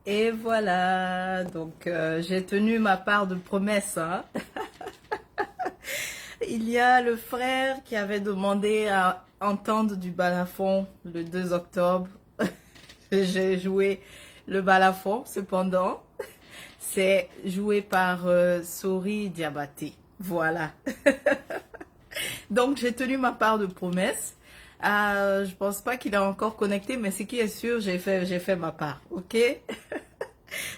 Et voilà, donc j'ai tenu ma part de promesse, hein. Il y a le frère qui avait demandé à entendre du balafon le 2 octobre. J'ai joué le balafon, cependant. C'est joué par Sori Diabaté. Voilà. Donc j'ai tenu ma part de promesse. Je pense pas qu'il est encore connecté, mais ce qui est sûr, j'ai fait ma part, ok?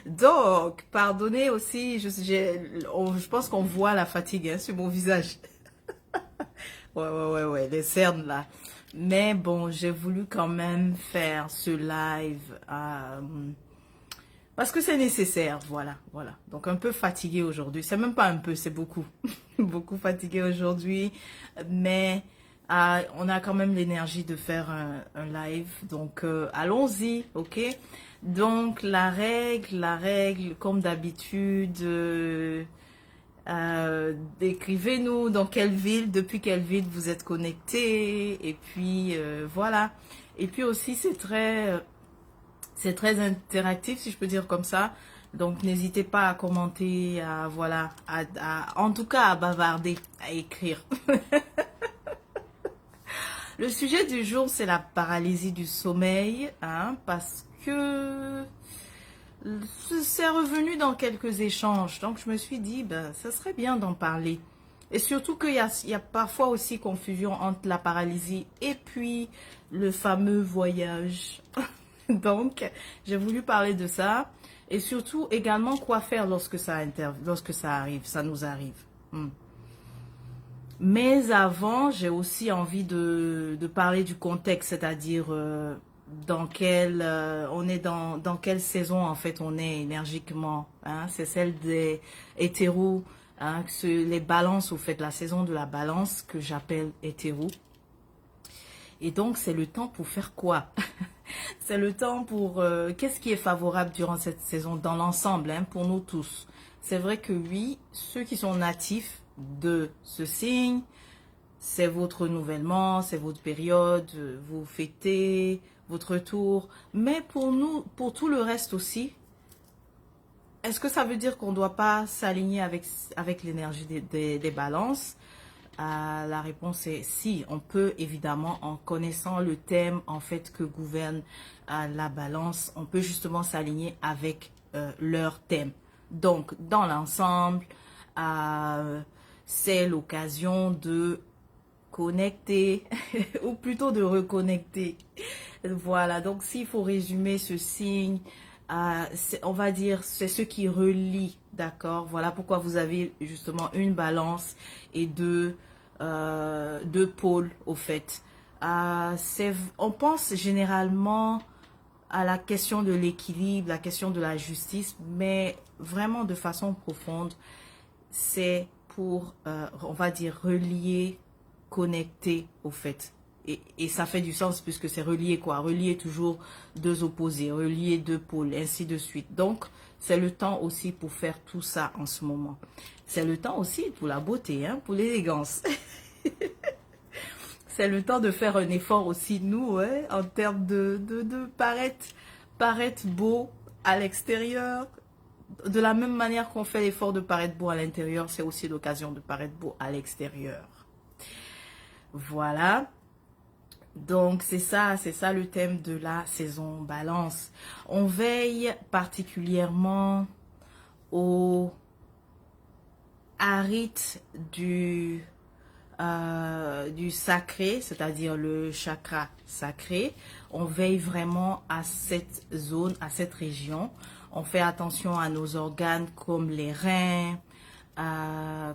Donc, pardonnez aussi, je pense qu'on voit la fatigue hein, sur mon visage. Ouais, les cernes là. Mais bon, j'ai voulu quand même faire ce live parce que c'est nécessaire, voilà. Donc un peu fatigué aujourd'hui. C'est même pas un peu, c'est beaucoup. Beaucoup fatigué aujourd'hui. Mais on a quand même l'énergie de faire un live. Donc allons-y, ok? Donc la règle, comme d'habitude, décrivez-nous dans quelle ville, depuis quelle ville vous êtes connecté. Et puis voilà. Et puis aussi c'est très interactif, si je peux dire comme ça. Donc, n'hésitez pas à commenter, voilà, en tout cas, à bavarder, à écrire. Le sujet du jour, c'est la paralysie du sommeil, hein, parce que c'est revenu dans quelques échanges. Donc, je me suis dit, ben, ça serait bien d'en parler. Et surtout qu'il y a parfois aussi confusion entre la paralysie et puis le fameux voyage. Donc, j'ai voulu parler de ça. Et surtout, également, quoi faire lorsque ça arrive, ça nous arrive. Hmm. Mais avant, j'ai aussi envie de parler du contexte, c'est-à-dire on est dans quelle saison en fait on est énergiquement. Hein. C'est celle des hétéros, hein, les balances, au fait, la saison de la balance que j'appelle hétéro. Et donc, c'est le temps pour faire quoi? C'est le temps pour... qu'est-ce qui est favorable durant cette saison dans l'ensemble, hein, pour nous tous? C'est vrai que oui, ceux qui sont natifs de ce signe, c'est votre renouvellement, c'est votre période, vous fêtez votre tour. Mais pour nous, pour tout le reste aussi, est-ce que ça veut dire qu'on ne doit pas s'aligner avec l'énergie des balances? La réponse est si. On peut évidemment, en connaissant le thème en fait que gouverne la balance, on peut justement s'aligner avec leur thème. Donc, dans l'ensemble, c'est l'occasion de connecter ou plutôt de reconnecter. Voilà, donc s'il faut résumer ce signe, on va dire c'est ce qui relie, d'accord? Voilà pourquoi vous avez justement une balance et deux pôles au fait. On pense généralement à la question de l'équilibre, la question de la justice, mais vraiment de façon profonde, c'est pour, on va dire, relier, connecter au fait. Et ça fait du sens puisque c'est relier quoi? Relier toujours deux opposés, relier deux pôles, ainsi de suite. Donc, c'est le temps aussi pour faire tout ça en ce moment. C'est le temps aussi pour la beauté, hein, pour l'élégance. C'est le temps de faire un effort aussi, nous, ouais, en termes de paraître beau à l'extérieur. De la même manière qu'on fait l'effort de paraître beau à l'intérieur, c'est aussi l'occasion de paraître beau à l'extérieur. Voilà. Donc, c'est ça le thème de la saison balance. On veille particulièrement au rite du sacré, c'est-à-dire le chakra sacré. On veille vraiment à cette zone, à cette région. On fait attention à nos organes comme les reins,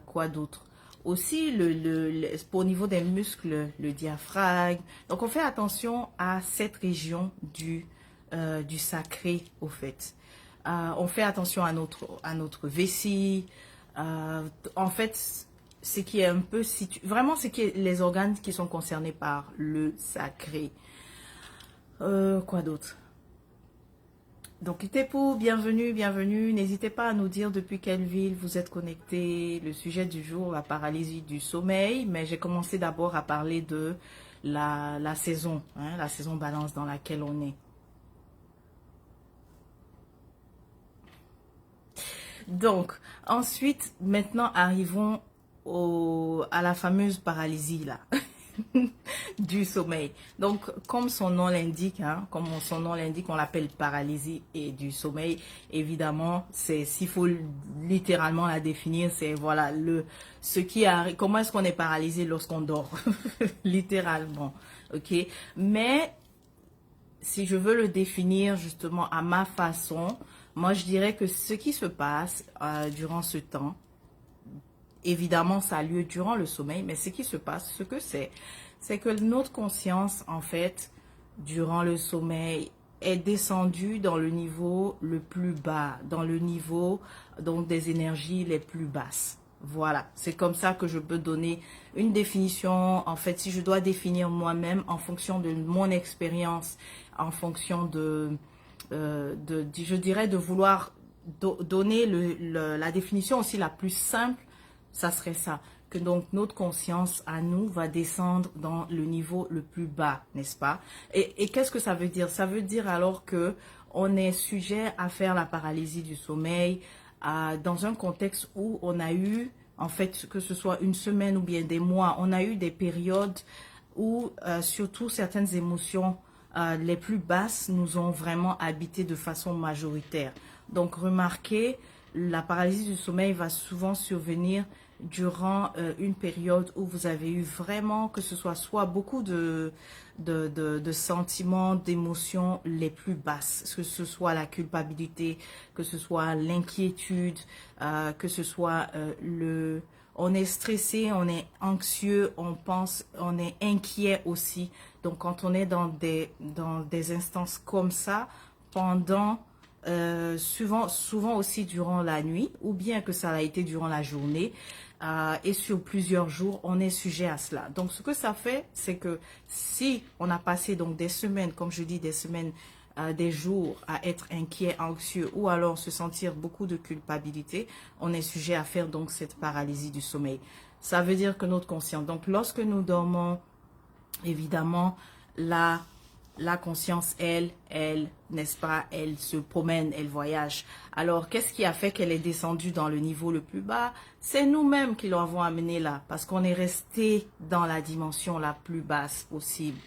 quoi d'autre. Aussi, au niveau des muscles, le diaphragme. Donc, on fait attention à cette région du sacré, au fait. On fait attention à notre vessie. En fait, ce qui est un peu vraiment ce qui est les organes qui sont concernés par le sacré. Quoi d'autre? Donc, Itepo, bienvenue. N'hésitez pas à nous dire depuis quelle ville vous êtes connecté. Le sujet du jour, la paralysie du sommeil. Mais j'ai commencé d'abord à parler de la saison, hein, la saison balance dans laquelle on est. Donc, ensuite, maintenant, arrivons à la fameuse paralysie, là, du sommeil. Donc, comme son nom l'indique, hein, comme son nom l'indique, on l'appelle paralysie et du sommeil. Évidemment, c'est, s'il faut littéralement la définir, c'est, voilà, ce qui arrive, comment est-ce qu'on est paralysé lorsqu'on dort? Littéralement, ok? Mais, si je veux le définir justement à ma façon, moi je dirais que ce qui se passe durant ce temps, évidemment ça a lieu durant le sommeil, mais ce qui se passe, ce que c'est que notre conscience en fait, durant le sommeil, est descendue dans le niveau le plus bas, dans le niveau donc des énergies les plus basses. Voilà, c'est comme ça que je peux donner une définition. En fait, si je dois définir moi-même en fonction de mon expérience, en fonction je dirais, de vouloir donner la définition aussi la plus simple, ça serait ça. Que donc notre conscience à nous va descendre dans le niveau le plus bas, n'est-ce pas? Et qu'est-ce que ça veut dire? Ça veut dire alors que on est sujet à faire la paralysie du sommeil, dans un contexte où on a eu, en fait, que ce soit une semaine ou bien des mois, on a eu des périodes où surtout certaines émotions les plus basses nous ont vraiment habité de façon majoritaire. Donc remarquez, la paralysie du sommeil va souvent survenir durant une période où vous avez eu vraiment, que ce soit beaucoup de sentiments, d'émotions les plus basses, que ce soit la culpabilité, que ce soit l'inquiétude, que ce soit on est stressé, on est anxieux, on pense, on est inquiet aussi. Donc quand on est dans des instances comme ça, pendant souvent aussi durant la nuit, ou bien que ça a été durant la journée, et sur plusieurs jours, on est sujet à cela. Donc, ce que ça fait, c'est que si on a passé donc des semaines, comme je dis, des semaines, des jours à être inquiet, anxieux, ou alors se sentir beaucoup de culpabilité, on est sujet à faire donc cette paralysie du sommeil. Ça veut dire que notre conscience, donc lorsque nous dormons, évidemment, la conscience, elle, n'est-ce pas, elle se promène, elle voyage. Alors, qu'est-ce qui a fait qu'elle est descendue dans le niveau le plus bas? C'est nous-mêmes qui l'avons amenée là, parce qu'on est resté dans la dimension la plus basse possible.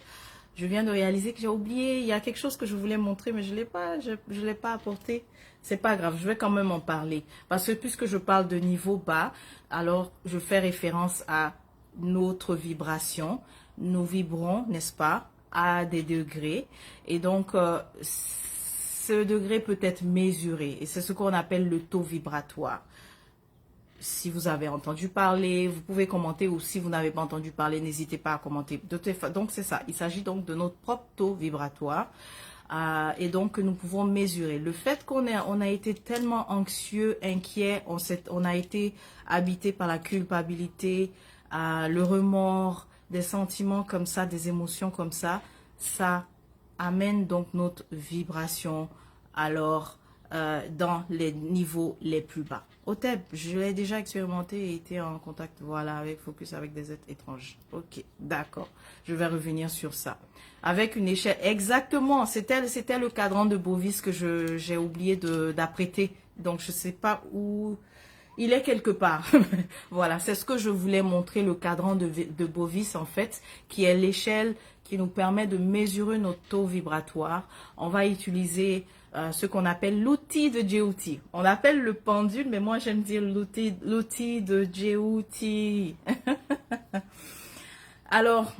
Je viens de réaliser que j'ai oublié, il y a quelque chose que je voulais montrer, mais je l'ai pas apporté. C'est pas grave, je vais quand même en parler. Parce que puisque je parle de niveau bas, alors je fais référence à notre vibration. Nous vibrons, n'est-ce pas, à des degrés. Et donc, ce degré peut être mesuré. Et c'est ce qu'on appelle le taux vibratoire. Si vous avez entendu parler, vous pouvez commenter, ou si vous n'avez pas entendu parler, n'hésitez pas à commenter. Donc, c'est ça. Il s'agit donc de notre propre taux vibratoire. Et donc, que nous pouvons mesurer. Le fait qu'on a été tellement anxieux, inquiet, on a été habité par la culpabilité, le remords, des sentiments comme ça, des émotions comme ça amène donc notre vibration alors dans les niveaux les plus bas. Otep, je l'ai déjà expérimenté et été en contact, voilà, avec Focus avec des êtres étranges. Ok, d'accord. Je vais revenir sur ça. Avec une échelle, exactement, c'était le cadran de Bovis que j'ai oublié d'apprêter. Donc, je sais pas où... Il est quelque part. Voilà, c'est ce que je voulais montrer, le cadran de Bovis en fait, qui est l'échelle qui nous permet de mesurer notre taux vibratoire. On va utiliser ce qu'on appelle l'outil de Jyoti. On l'appelle le pendule, mais moi j'aime dire l'outil de Jyoti. Alors,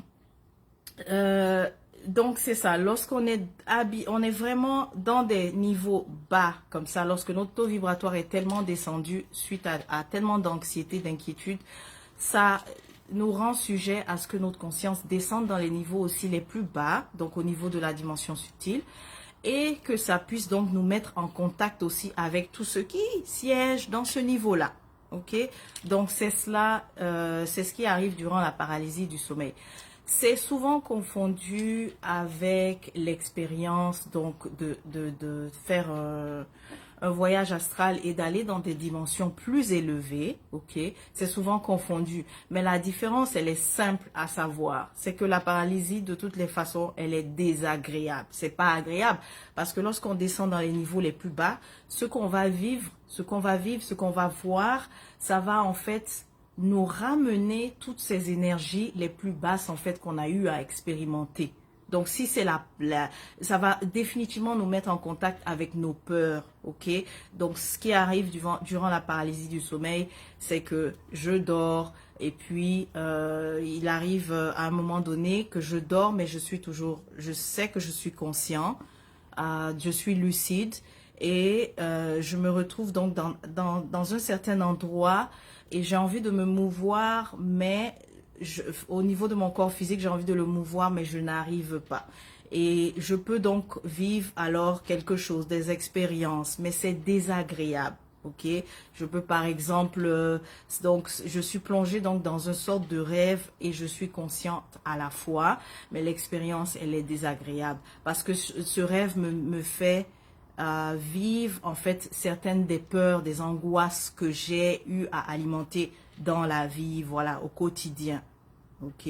donc c'est ça, lorsqu'on est on est vraiment dans des niveaux bas comme ça, lorsque notre taux vibratoire est tellement descendu suite à tellement d'anxiété, d'inquiétude, ça nous rend sujet à ce que notre conscience descende dans les niveaux aussi les plus bas, donc au niveau de la dimension subtile, et que ça puisse donc nous mettre en contact aussi avec tout ce qui siège dans ce niveau-là. Ok, donc c'est cela, c'est ce qui arrive durant la paralysie du sommeil. C'est souvent confondu avec l'expérience donc de faire un voyage astral et d'aller dans des dimensions plus élevées, ok? C'est souvent confondu. Mais la différence, elle est simple à savoir. C'est que la paralysie, de toutes les façons, elle est désagréable. C'est pas agréable. Parce que lorsqu'on descend dans les niveaux les plus bas, ce qu'on va vivre, ce qu'on va voir, ça va en fait nous ramener toutes ces énergies les plus basses en fait qu'on a eu à expérimenter. Donc, si c'est ça va définitivement nous mettre en contact avec nos peurs, ok? Donc, ce qui arrive durant la paralysie du sommeil, c'est que je dors et puis il arrive à un moment donné que je dors, mais je sais que je suis conscient, je suis lucide et je me retrouve donc dans un certain endroit et j'ai envie de me mouvoir, mais au niveau de mon corps physique, j'ai envie de le mouvoir, mais je n'arrive pas. Et je peux donc vivre alors quelque chose, des expériences, mais c'est désagréable. Ok, je peux par exemple, donc je suis plongée donc dans une sorte de rêve et je suis consciente à la fois, mais l'expérience elle est désagréable parce que ce rêve me fait vivre en fait certaines des peurs, des angoisses que j'ai eu à alimenter dans la vie, voilà, au quotidien. Ok,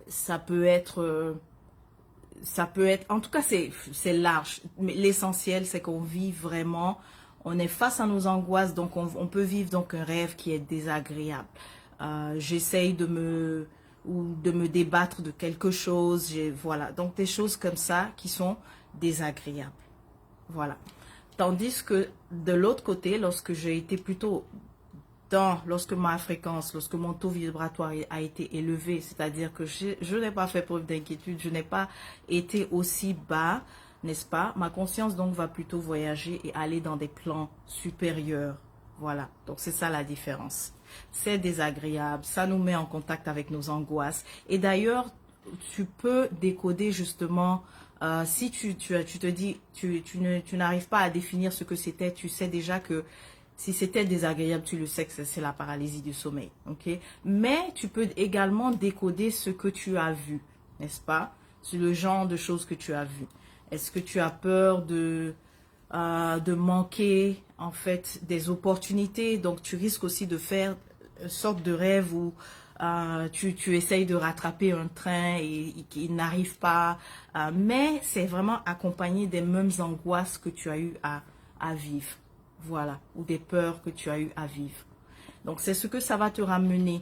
ça peut être, en tout cas c'est large, mais l'essentiel c'est qu'on vit vraiment, on est face à nos angoisses, donc on peut vivre donc un rêve qui est désagréable. J'essaye de me débattre de quelque chose, voilà, donc des choses comme ça qui sont désagréables. Voilà. Tandis que de l'autre côté, lorsque j'ai été plutôt lorsque ma fréquence, lorsque mon taux vibratoire a été élevé, c'est-à-dire que je n'ai pas fait preuve d'inquiétude, je n'ai pas été aussi bas, n'est-ce pas? Ma conscience donc va plutôt voyager et aller dans des plans supérieurs. Voilà, donc c'est ça la différence. C'est désagréable, ça nous met en contact avec nos angoisses. Et d'ailleurs, tu peux décoder justement, si tu te dis, tu n'arrives pas à définir ce que c'était, tu sais déjà que si c'était désagréable, tu le sais que c'est la paralysie du sommeil, ok? Mais tu peux également décoder ce que tu as vu, n'est-ce pas? C'est le genre de choses que tu as vu. Est-ce que tu as peur de manquer, en fait, des opportunités? Donc, tu risques aussi de faire une sorte de rêve où tu essayes de rattraper un train et qu'il n'arrive pas. Mais c'est vraiment accompagné des mêmes angoisses que tu as eu à vivre. Voilà, ou des peurs que tu as eu à vivre. Donc, c'est ce que ça va te ramener.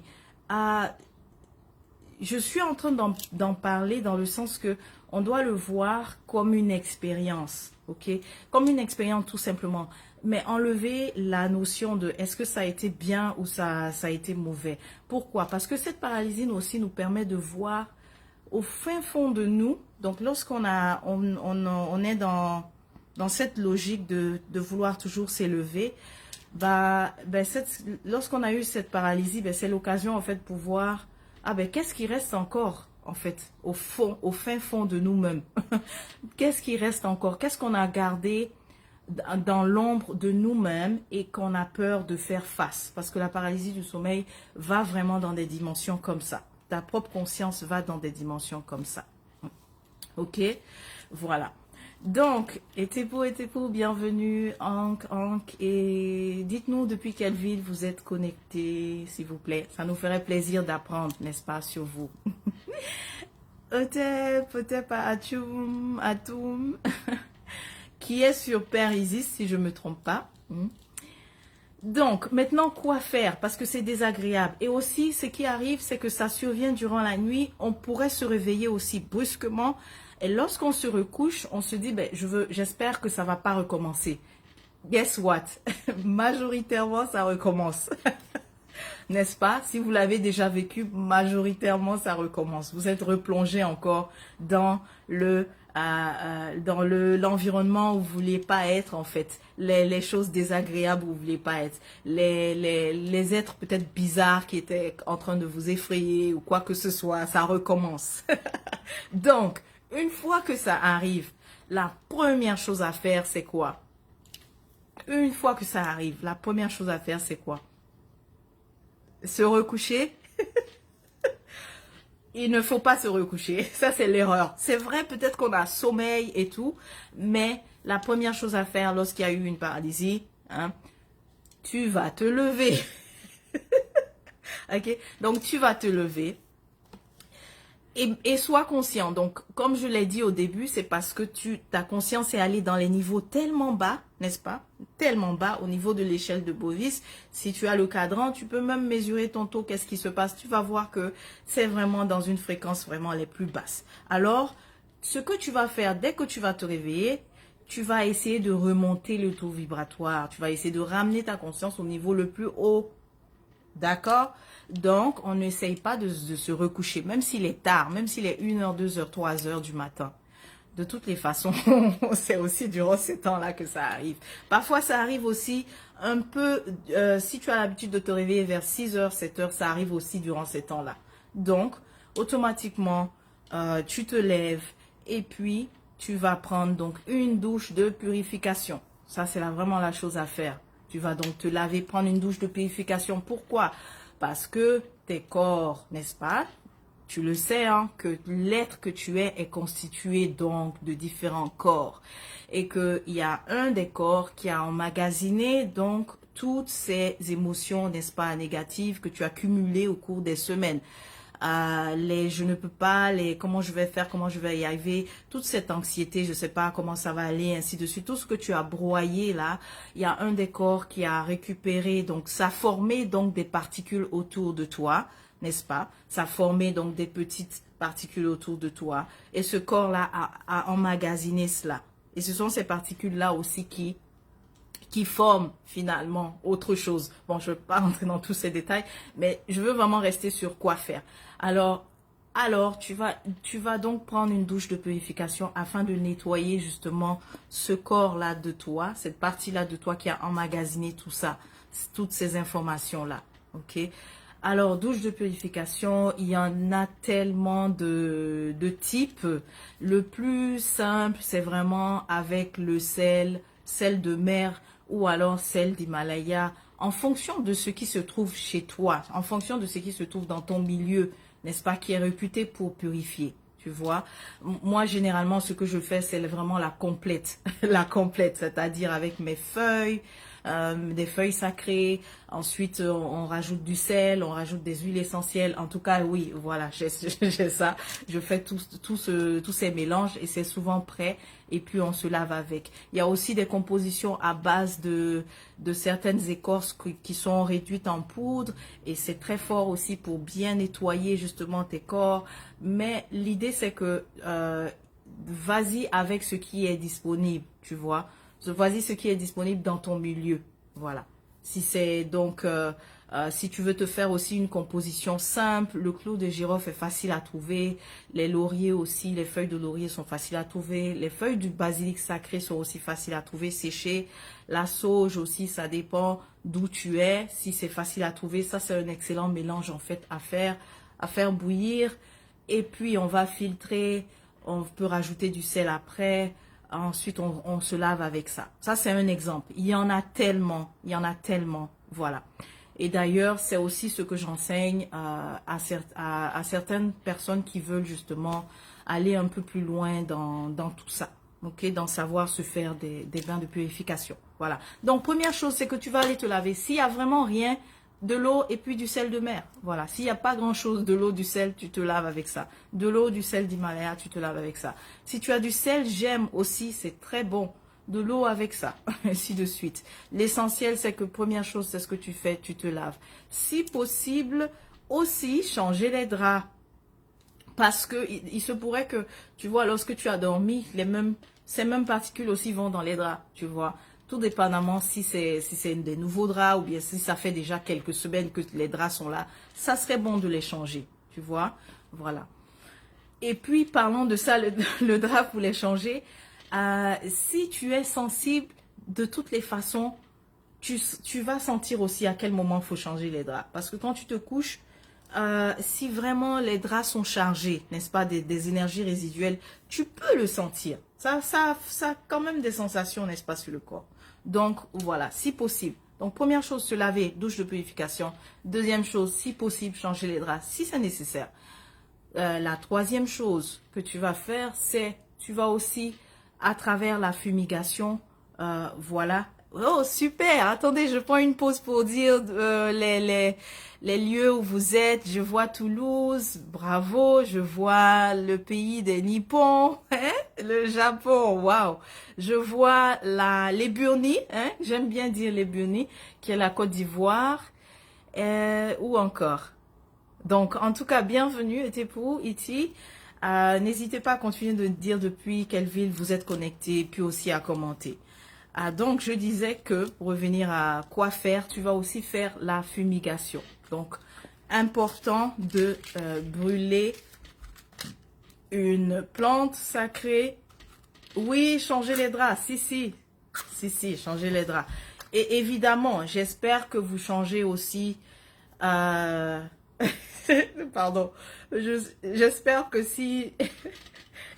Je suis en train d'en parler dans le sens que on doit le voir comme une expérience, ok? Comme une expérience tout simplement. Mais enlever la notion de est-ce que ça a été bien ou ça a été mauvais. Pourquoi? Parce que cette paralysie aussi nous permet de voir au fin fond de nous. Donc, lorsqu'on on est dans cette logique de vouloir toujours s'élever, lorsqu'on a eu cette paralysie, c'est l'occasion en fait pour voir, qu'est-ce qui reste encore en fait au fin fond de nous-mêmes. Qu'est-ce qui reste encore? Qu'est-ce qu'on a gardé dans l'ombre de nous-mêmes et qu'on a peur de faire face? Parce que la paralysie du sommeil va vraiment dans des dimensions comme ça. Ta propre conscience va dans des dimensions comme ça. Ok? Voilà. Donc, Etepo, bienvenue, Ank, et dites-nous depuis quelle ville vous êtes connectés, s'il vous plaît. Ça nous ferait plaisir d'apprendre, n'est-ce pas, sur vous. Otep, Atum, qui est sur Père Isis, si je ne me trompe pas. Donc, maintenant, quoi faire? Parce que c'est désagréable. Et aussi, ce qui arrive, c'est que ça survient durant la nuit. On pourrait se réveiller aussi brusquement. Et lorsqu'on se recouche, on se dit, j'espère que ça ne va pas recommencer. Guess what? Majoritairement, ça recommence. N'est-ce pas? Si vous l'avez déjà vécu, majoritairement, ça recommence. Vous êtes replongé encore dans l'environnement où vous ne vouliez pas être, en fait. Les choses désagréables où vous ne vouliez pas être. Les êtres peut-être bizarres qui étaient en train de vous effrayer ou quoi que ce soit, ça recommence. Donc, une fois que ça arrive, la première chose à faire, c'est quoi? Une fois que ça arrive, la première chose à faire, c'est quoi? Se recoucher? Il ne faut pas se recoucher. Ça, c'est l'erreur. C'est vrai, peut-être qu'on a sommeil et tout, mais la première chose à faire lorsqu'il y a eu une paralysie, hein, tu vas te lever. Ok? Donc, tu vas te lever. Et sois conscient. Donc, comme je l'ai dit au début, c'est parce que ta conscience est allée dans les niveaux tellement bas, n'est-ce pas? Tellement bas au niveau de l'échelle de Bovis. Si tu as le cadran, tu peux même mesurer ton taux, qu'est-ce qui se passe. Tu vas voir que c'est vraiment dans une fréquence vraiment les plus basses. Alors, ce que tu vas faire dès que tu vas te réveiller, tu vas essayer de remonter le taux vibratoire. Tu vas essayer de ramener ta conscience au niveau le plus haut. D'accord? Donc, on n'essaye pas de se recoucher, même s'il est tard, même s'il est 1h, 2h, 3h du matin. De toutes les façons, c'est aussi durant ces temps-là que ça arrive. Parfois, ça arrive aussi un peu, si tu as l'habitude de te réveiller vers 6h, 7h, ça arrive aussi durant ces temps-là. Donc, automatiquement, tu te lèves et puis tu vas prendre donc une douche de purification. Ça, c'est vraiment la chose à faire. Tu vas donc te laver, prendre une douche de purification. Pourquoi? Parce que tes corps, n'est-ce pas? Tu le sais, hein, que l'être que tu es constitué donc de différents corps. Et qu'il y a un des corps qui a emmagasiné donc toutes ces émotions, n'est-ce pas, négatives que tu as cumulées au cours des semaines. Les je ne peux pas, les comment je vais faire, comment je vais y arriver, toute cette anxiété, je sais pas comment ça va aller, ainsi de suite, tout ce que tu as broyé là, il y a un des corps qui a récupéré, donc ça a formé donc des particules autour de toi, n'est-ce pas? Ça a formé donc des petites particules autour de toi, et ce corps-là a emmagasiné cela. Et ce sont ces particules-là aussi qui forment finalement autre chose. Bon, je ne vais pas rentrer dans tous ces détails, mais je veux vraiment rester sur quoi faire. Alors tu vas donc prendre une douche de purification afin de nettoyer justement ce corps-là de toi, cette partie-là de toi qui a emmagasiné tout ça, toutes ces informations-là. Ok? Alors, douche de purification, il y en a tellement de types. Le plus simple, c'est vraiment avec le sel de mer ou alors sel d'Himalaya, en fonction de ce qui se trouve chez toi, en fonction de ce qui se trouve dans ton milieu, n'est-ce pas, qui est réputé pour purifier. Tu vois, moi généralement ce que je fais c'est vraiment la complète, la complète, c'est-à-dire avec mes feuilles, des feuilles sacrées, ensuite on rajoute du sel, on rajoute des huiles essentielles, en tout cas oui, voilà, j'ai ça, je fais tous ces mélanges et c'est souvent prêt et puis on se lave avec. Il y a aussi des compositions à base de certaines écorces qui sont réduites en poudre et c'est très fort aussi pour bien nettoyer justement tes corps, mais l'idée c'est que vas-y avec ce qui est disponible, tu vois. Vas-y ce qui est disponible dans ton milieu. Voilà. Si c'est donc, si tu veux te faire aussi une composition simple, le clou de girofle est facile à trouver. Les lauriers aussi, les feuilles de laurier sont faciles à trouver. Les feuilles du basilic sacré sont aussi faciles à trouver, séchées. La sauge aussi, ça dépend d'où tu es. Si c'est facile à trouver, ça c'est un excellent mélange en fait à faire bouillir. Et puis on va filtrer, on peut rajouter du sel après. Ensuite, on se lave avec ça. Ça, c'est un exemple. Il y en a tellement, voilà. Et d'ailleurs, c'est aussi ce que j'enseigne à certaines personnes qui veulent justement aller un peu plus loin dans tout ça. Ok, dans savoir se faire des bains de purification. Voilà. Donc, première chose, c'est que tu vas aller te laver. S'il n'y a vraiment rien, de l'eau et puis du sel de mer. Voilà. S'il n'y a pas grand-chose, de l'eau, du sel, tu te laves avec ça. De l'eau, du sel d'Himalaya, tu te laves avec ça. Si tu as du sel, j'aime aussi, c'est très bon. De l'eau avec ça, ainsi de suite. L'essentiel, c'est que première chose, c'est ce que tu fais, tu te laves. Si possible, aussi, changer les draps. Parce que il se pourrait que, tu vois, lorsque tu as dormi, ces mêmes particules aussi vont dans les draps, tu vois. Tout dépendamment si c'est des nouveaux draps ou bien si ça fait déjà quelques semaines que les draps sont là, ça serait bon de les changer, tu vois. Voilà. Et puis, parlons de ça, le drap pour les changer. Si tu es sensible, de toutes les façons, tu vas sentir aussi à quel moment il faut changer les draps. Parce que quand tu te couches, si vraiment les draps sont chargés, n'est-ce pas, des énergies résiduelles, tu peux le sentir. Ça a quand même des sensations, n'est-ce pas, sur le corps. Donc, voilà, si possible. Donc, première chose, se laver, douche de purification. Deuxième chose, si possible, changer les draps, si c'est nécessaire. La troisième chose que tu vas faire, c'est, tu vas aussi à travers la fumigation. Voilà. Oh, super. Attendez, je prends une pause pour dire les lieux où vous êtes. Je vois Toulouse, bravo. Je vois le pays des Nippons, hein, le Japon, waouh. Je vois les Burnis, hein, j'aime bien dire les Burnis, qui est la Côte d'Ivoire, ou encore. Donc, en tout cas, bienvenue, Etepou, Iti. N'hésitez pas à continuer de dire depuis quelle ville vous êtes connecté, puis aussi à commenter. Donc, je disais que, pour revenir à quoi faire, tu vas aussi faire la fumigation. Donc, important de brûler une plante sacrée. Oui, changer les draps. Si, changer les draps. Et évidemment, j'espère que vous changez aussi... Pardon. J'espère que si...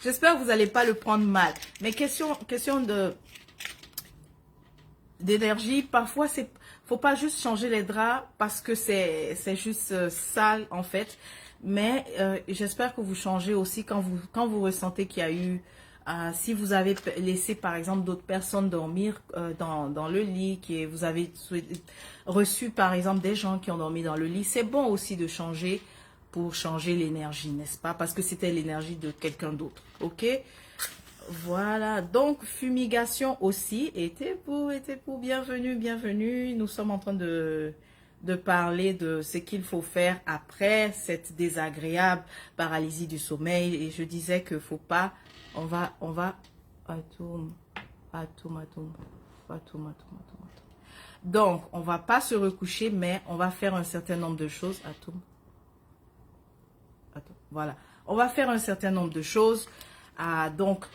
J'espère que vous n'allez pas le prendre mal. Mais question d'énergie, parfois faut pas juste changer les draps parce que c'est juste sale en fait, mais j'espère que vous changez aussi quand vous ressentez qu'il y a eu si vous avez laissé par exemple d'autres personnes dormir dans le lit, vous avez reçu par exemple des gens qui ont dormi dans le lit, c'est bon aussi de changer pour changer l'énergie, n'est-ce pas, parce que c'était l'énergie de quelqu'un d'autre. Ok. Voilà, donc fumigation aussi, était pour bienvenue. Nous sommes en train de parler de ce qu'il faut faire après cette désagréable paralysie du sommeil. Et je disais que faut pas, on va, Atoum. Donc, on va pas se recoucher, mais on va faire un certain nombre de choses. Voilà, on va faire un certain nombre de choses. Donc,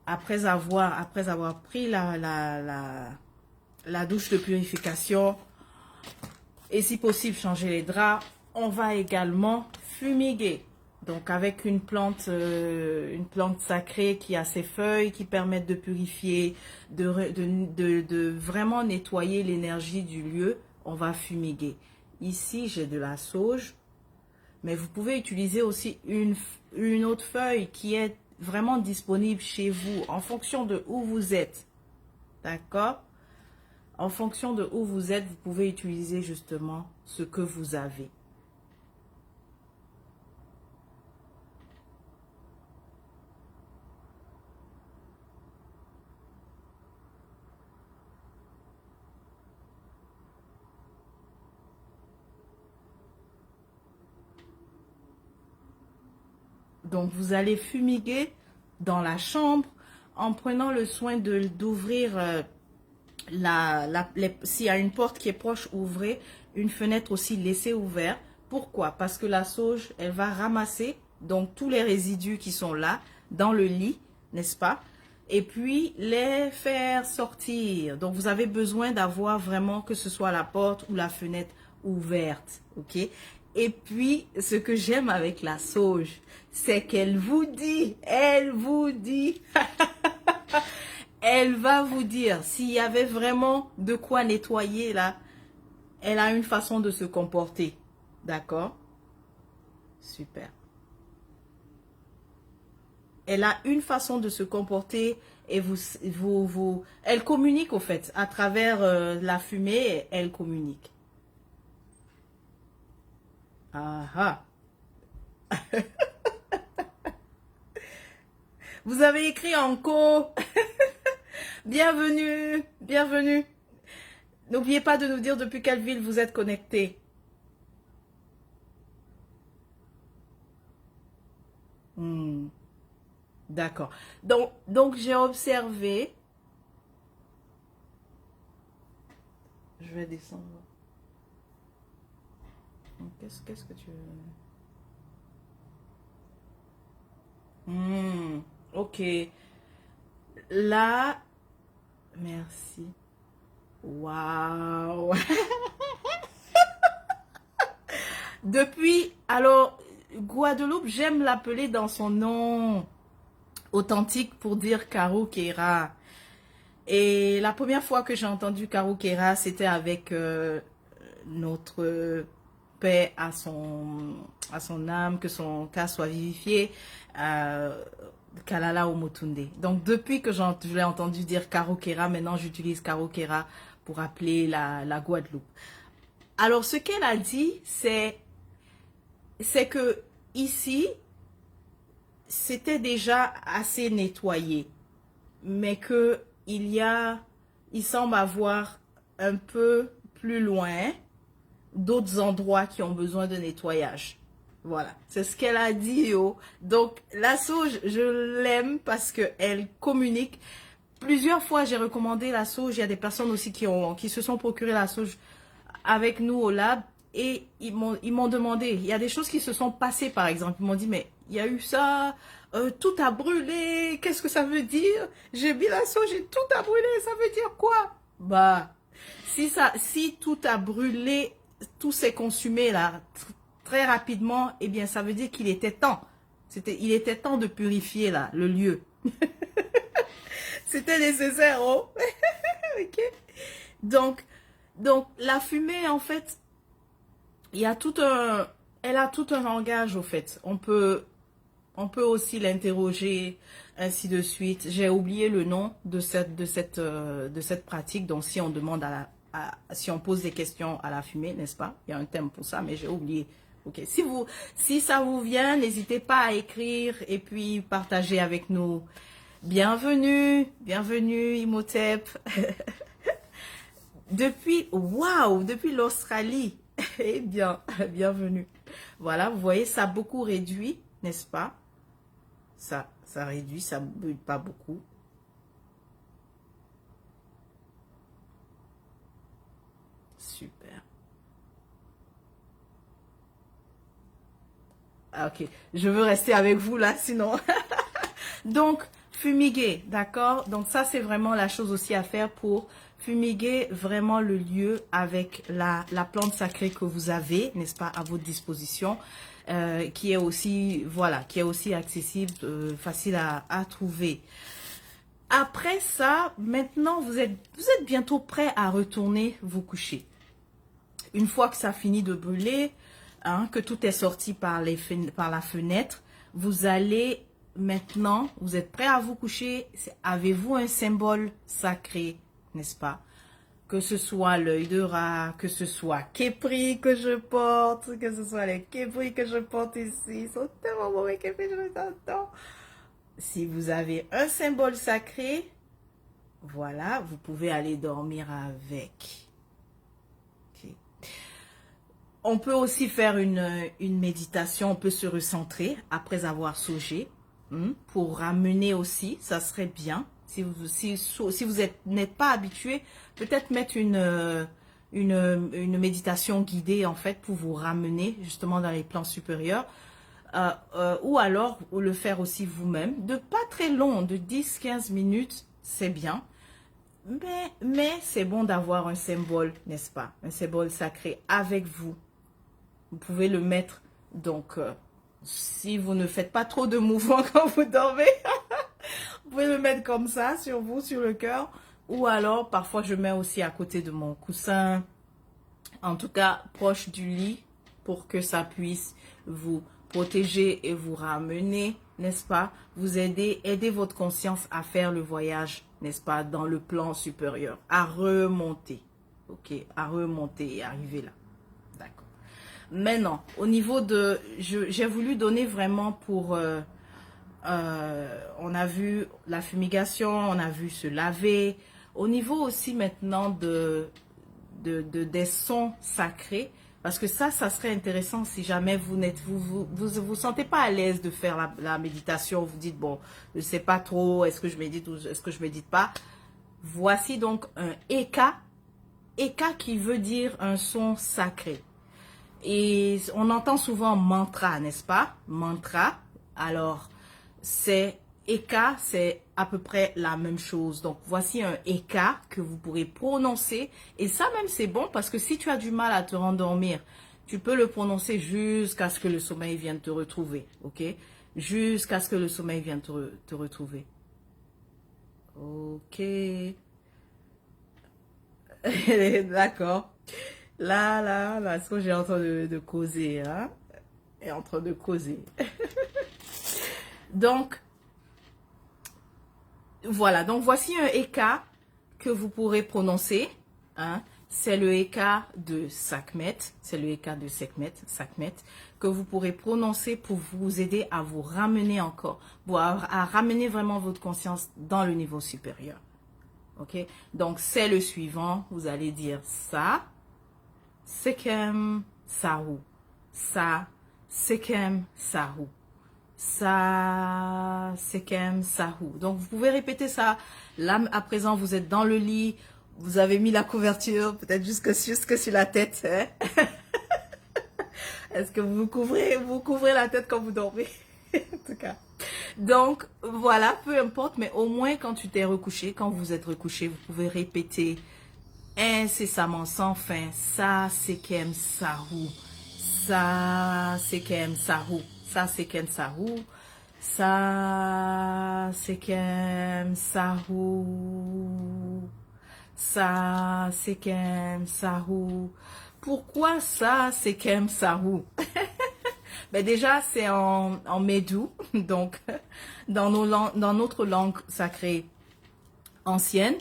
après avoir pris la douche de purification et si possible changer les draps, on va également fumiguer. Donc avec une plante sacrée qui a ses feuilles qui permettent de purifier, de vraiment nettoyer l'énergie du lieu, on va fumiguer. Ici, j'ai de la sauge, mais vous pouvez utiliser aussi une autre feuille qui est vraiment disponible chez vous en fonction de où vous êtes. D'accord? En fonction de où vous êtes, vous pouvez utiliser justement ce que vous avez. Donc, vous allez fumiguer dans la chambre en prenant le soin d'ouvrir s'il y a une porte qui est proche, ouvrez. Une fenêtre aussi, laissez ouverte. Pourquoi? Parce que la sauge, elle va ramasser donc tous les résidus qui sont là dans le lit, n'est-ce pas? Et puis les faire sortir. Donc vous avez besoin d'avoir vraiment que ce soit la porte ou la fenêtre ouverte, ok? Et puis ce que j'aime avec la sauge, c'est qu'elle vous dit, elle va vous dire s'il y avait vraiment de quoi nettoyer là. Elle a une façon de se comporter. D'accord? Super. Elle a une façon de se comporter et elle communique au fait. À travers la fumée, elle communique. Ah ah. Vous avez écrit en co. Bienvenue. N'oubliez pas de nous dire depuis quelle ville vous êtes connecté. D'accord. Donc j'ai observé. Je vais descendre. Qu'est-ce que tu veux? Ok. Là, merci. Waouh. Depuis, alors, Guadeloupe, j'aime l'appeler dans son nom authentique pour dire Karou Kera. Et la première fois que j'ai entendu Karou Kera, c'était avec notre paix à son âme, que son cas soit vivifié. Kalala Omotunde. Donc, depuis que je l'ai entendu dire Karokera, maintenant j'utilise Karokera pour appeler la Guadeloupe. Alors, ce qu'elle a dit, c'est que ici, c'était déjà assez nettoyé, mais que il semble avoir un peu plus loin d'autres endroits qui ont besoin de nettoyage. Voilà, c'est ce qu'elle a dit. Oh. Donc, la sauge, je l'aime parce qu'elle communique. Plusieurs fois, j'ai recommandé la sauge. Il y a des personnes aussi qui se sont procuré la sauge avec nous au lab. Et ils m'ont demandé, il y a des choses qui se sont passées par exemple. Ils m'ont dit, mais il y a eu ça, tout a brûlé, qu'est-ce que ça veut dire? J'ai mis la sauge et tout a brûlé, ça veut dire quoi? Bah, si tout a brûlé, tout s'est consumé là, très rapidement, eh bien ça veut dire qu'il était temps. Il était temps de purifier là, le lieu. C'était nécessaire, oh. Ok. Donc, la fumée, en fait, elle a tout un langage, au fait. On peut aussi l'interroger, ainsi de suite. J'ai oublié le nom de cette pratique. Donc, si on demande si on pose des questions à la fumée, n'est-ce pas? Il y a un thème pour ça, mais j'ai oublié. Ok. Si ça vous vient, n'hésitez pas à écrire et puis partager avec nous. Bienvenue Imhotep. Depuis l'Australie. Eh bien, bienvenue. Voilà, vous voyez, ça a beaucoup réduit, n'est-ce pas? Ça réduit, ça ne brûle pas beaucoup. Super. Ah, ok, je veux rester avec vous là, sinon. Donc, fumiguer, d'accord? Donc ça, c'est vraiment la chose aussi à faire pour fumiguer vraiment le lieu avec la plante sacrée que vous avez, n'est-ce pas, à votre disposition, qui est aussi, voilà, qui est aussi accessible, facile à trouver. Après ça, maintenant, vous êtes bientôt prêt à retourner vous coucher. Une fois que ça finit de brûler, hein, que tout est sorti par la fenêtre, vous allez maintenant, vous êtes prêt à vous coucher. Avez-vous un symbole sacré, n'est-ce pas? Que ce soit l'œil de rat, que ce soit Képri que je porte, que ce soit les Képri que je porte ici. Ils sont tellement beaux les Képri, je les adore. Si vous avez un symbole sacré, voilà, vous pouvez aller dormir avec. Okay. On peut aussi faire une méditation, on peut se recentrer après avoir saugé. Pour ramener aussi, ça serait bien. Si vous n'êtes pas habitué, peut-être mettre une méditation guidée en fait pour vous ramener justement dans les plans supérieurs. Ou alors le faire aussi vous-même. De pas très long, de 10-15 minutes, c'est bien. Mais c'est bon d'avoir un symbole, n'est-ce pas? Un symbole sacré avec vous. Vous pouvez le mettre, donc, si vous ne faites pas trop de mouvements quand vous dormez, vous pouvez le mettre comme ça, sur vous, sur le cœur. Ou alors, parfois, je mets aussi à côté de mon coussin, en tout cas, proche du lit, pour que ça puisse vous protéger et vous ramener, n'est-ce pas? Vous aider votre conscience à faire le voyage, n'est-ce pas, dans le plan supérieur, à remonter, ok, à remonter et arriver là. D'accord. Maintenant, au niveau de, j'ai voulu donner vraiment pour, on a vu la fumigation, on a vu se laver. Au niveau aussi maintenant des sons sacrés, parce que ça serait intéressant si jamais vous sentez pas à l'aise de faire la méditation, vous dites bon, je sais pas trop, est-ce que je médite ou est-ce que je médite pas. Voici donc un Eka qui veut dire un son sacré. Et on entend souvent mantra, n'est-ce pas? Mantra. Alors, Eka, c'est à peu près la même chose. Donc, voici un Eka que vous pourrez prononcer. Et ça même, c'est bon parce que si tu as du mal à te rendormir, tu peux le prononcer jusqu'à ce que le sommeil vienne te retrouver. Ok? Jusqu'à ce que le sommeil vienne te retrouver. Ok. D'accord. Là, ce que j'ai en train de causer, hein? Est en train de causer. Donc, Voilà, donc voici un Eka que vous pourrez prononcer. Hein. C'est le Eka de Sekhmet, c'est le Eka de Sekhmet, que vous pourrez prononcer pour vous aider à vous ramener encore, à ramener vraiment votre conscience dans le niveau supérieur. Ok, donc c'est le suivant, vous allez dire ça, Sekhem, Sahu, ça, Sekhem, Sahu. Ça, Sekhem, Sahu. Donc, vous pouvez répéter ça. Là, à présent, vous êtes dans le lit. Vous avez mis la couverture, peut-être jusque sur la tête. Hein? Est-ce que vous couvrez la tête quand vous dormez? En tout cas. Donc, voilà, peu importe. Mais au moins, quand tu t'es recouché, quand vous êtes recouché, vous pouvez répéter incessamment, sans fin. Ça, Sekhem, Sahu. Ça, Sekhem, Sahu. Ça, Sekhem, Sahu. Ça, Sekhem, Sahu. Ça, Sekhem, Sahu. Pourquoi ça, Sekhem, Sahu? Ben déjà, c'est en médou, donc dans notre langue sacrée ancienne,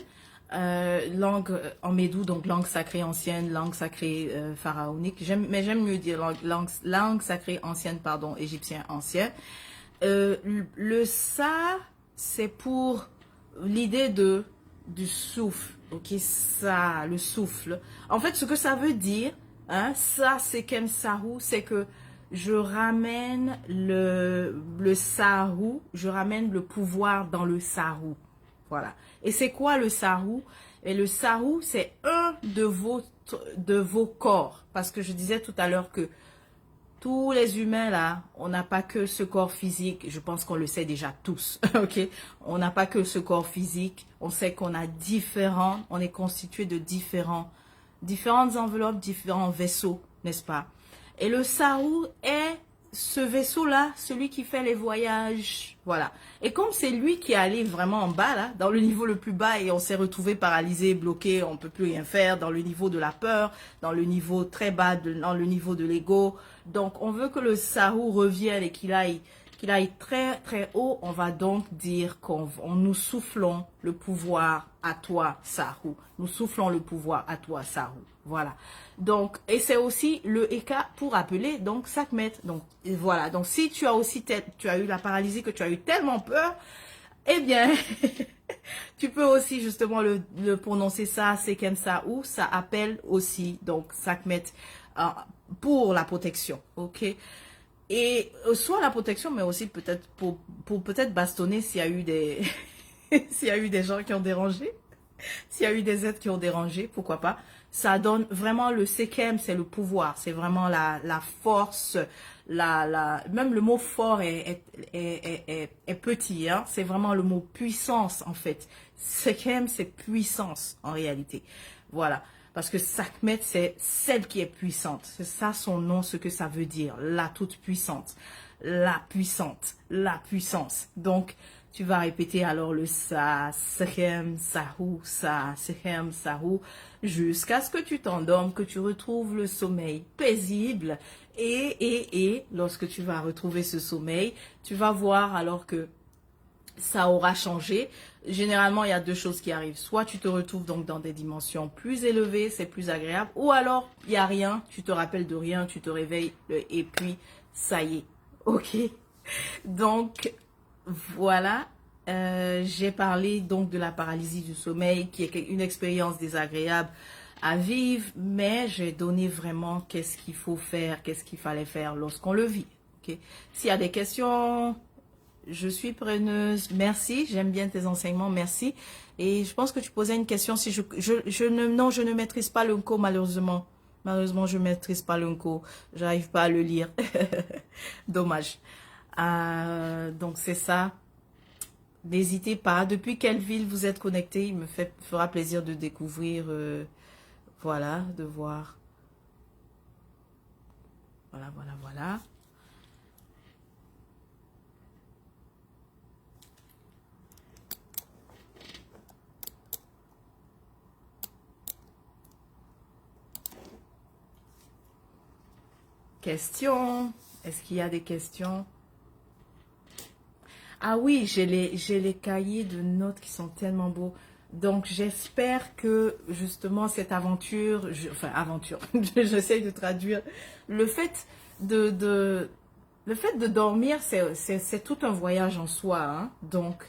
langue en médou, donc langue sacrée ancienne, langue sacrée pharaonique, mais j'aime mieux dire langue sacrée ancienne, pardon, égyptien ancien. Le ça, c'est pour l'idée du souffle, ok, ça, le souffle. En fait, ce que ça veut dire, hein, ça, Sekhem Sahu, c'est que je ramène le Sahu, je ramène le pouvoir dans le Sahu. Voilà. Et c'est quoi le Sahu? Et le Sahu, c'est un de vos corps. Parce que je disais tout à l'heure que tous les humains là, on n'a pas que ce corps physique. Je pense qu'on le sait déjà tous. Ok? On n'a pas que ce corps physique. On sait qu'on a on est constitué de différentes enveloppes, différents vaisseaux, n'est-ce pas? Et le Sahu est ce vaisseau-là, celui qui fait les voyages. Voilà. Et comme c'est lui qui est allé vraiment en bas, là, dans le niveau le plus bas, et on s'est retrouvé paralysé, bloqué, on ne peut plus rien faire, dans le niveau de la peur, dans le niveau très bas, dans le niveau de l'ego. Donc, on veut que le Sahu revienne et qu'il aille très, très haut. On va donc dire qu'on nous soufflons le pouvoir à toi, Sahu. Nous soufflons le pouvoir à toi, Sahu. Voilà. Donc, et c'est aussi le Eka pour appeler, donc, Sekhmet. Donc, voilà. Donc, si tu as aussi, tu as eu la paralysie, que tu as eu tellement peur, eh bien, tu peux aussi justement le prononcer ça, Sekhem Sahu. Ça appelle aussi, donc, Sekhmet pour la protection. Ok? Et soit la protection, mais aussi peut-être pour peut-être bastonner s'il y a eu des s'il y a eu des gens qui ont dérangé, s'il y a eu des êtres qui ont dérangé, pourquoi pas. Ça donne vraiment le Sekhem, c'est le pouvoir, c'est vraiment la force, même le mot fort est petit, hein. C'est vraiment le mot puissance en fait. Sekhem, c'est puissance en réalité. Voilà. Parce que Sekhmet, c'est celle qui est puissante. C'est ça son nom, ce que ça veut dire. La toute puissante. La puissante. La puissance. Donc, tu vas répéter alors le sa, Sekhem, Sahu, sa, Sekhem, Sahu, jusqu'à ce que tu t'endormes, que tu retrouves le sommeil paisible. Et, lorsque tu vas retrouver ce sommeil, tu vas voir alors que ça aura changé. Généralement, il y a deux choses qui arrivent. Soit tu te retrouves donc dans des dimensions plus élevées, c'est plus agréable. Ou alors, il n'y a rien, tu te rappelles de rien, tu te réveilles et puis, ça y est. Ok? Donc, voilà. J'ai parlé donc de la paralysie du sommeil, qui est une expérience désagréable à vivre. Mais j'ai donné vraiment qu'est-ce qu'il faut faire, qu'est-ce qu'il fallait faire lorsqu'on le vit. Ok? S'il y a des questions... Je suis preneuse. Merci. J'aime bien tes enseignements. Merci. Et je pense que tu posais une question. Si non, je ne maîtrise pas le Nko, malheureusement. Malheureusement, je ne maîtrise pas le Nko. J'arrive pas à le lire. Dommage. Donc, c'est ça. N'hésitez pas. Depuis quelle ville vous êtes connecté? Il me fera plaisir de découvrir. Voilà, de voir. Voilà, voilà, voilà. Questions? Est-ce qu'il y a des questions? Ah oui, j'ai les cahiers de notes qui sont tellement beaux. Donc, j'espère que justement cette aventure, enfin aventure, j'essaie de traduire, le fait de le fait de dormir, c'est tout un voyage en soi, hein. Donc,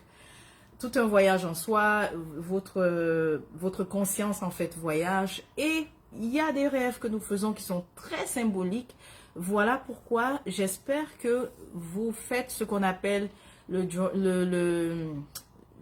tout un voyage en soi, votre conscience en fait voyage. Et il y a des rêves que nous faisons qui sont très symboliques. Voilà pourquoi j'espère que vous faites ce qu'on appelle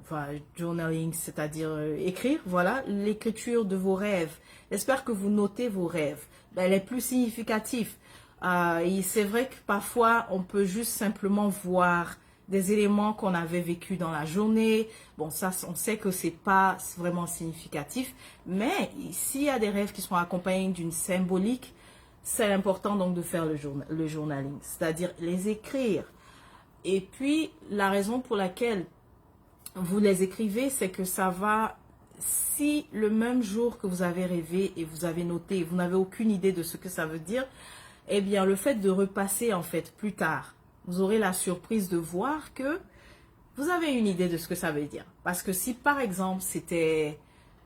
enfin, journaling, c'est-à-dire écrire, voilà, l'écriture de vos rêves. J'espère que vous notez vos rêves, les plus significatifs. Et c'est vrai que parfois, on peut juste simplement voir des éléments qu'on avait vécu dans la journée. Bon, ça, on sait que c'est pas vraiment significatif. Mais s'il y a des rêves qui sont accompagnés d'une symbolique, c'est important donc de faire le journaling, c'est-à-dire les écrire. Et puis, la raison pour laquelle vous les écrivez, c'est que ça va, si le même jour que vous avez rêvé et vous avez noté, vous n'avez aucune idée de ce que ça veut dire, eh bien, le fait de repasser en fait plus tard, vous aurez la surprise de voir que vous avez une idée de ce que ça veut dire. Parce que si par exemple,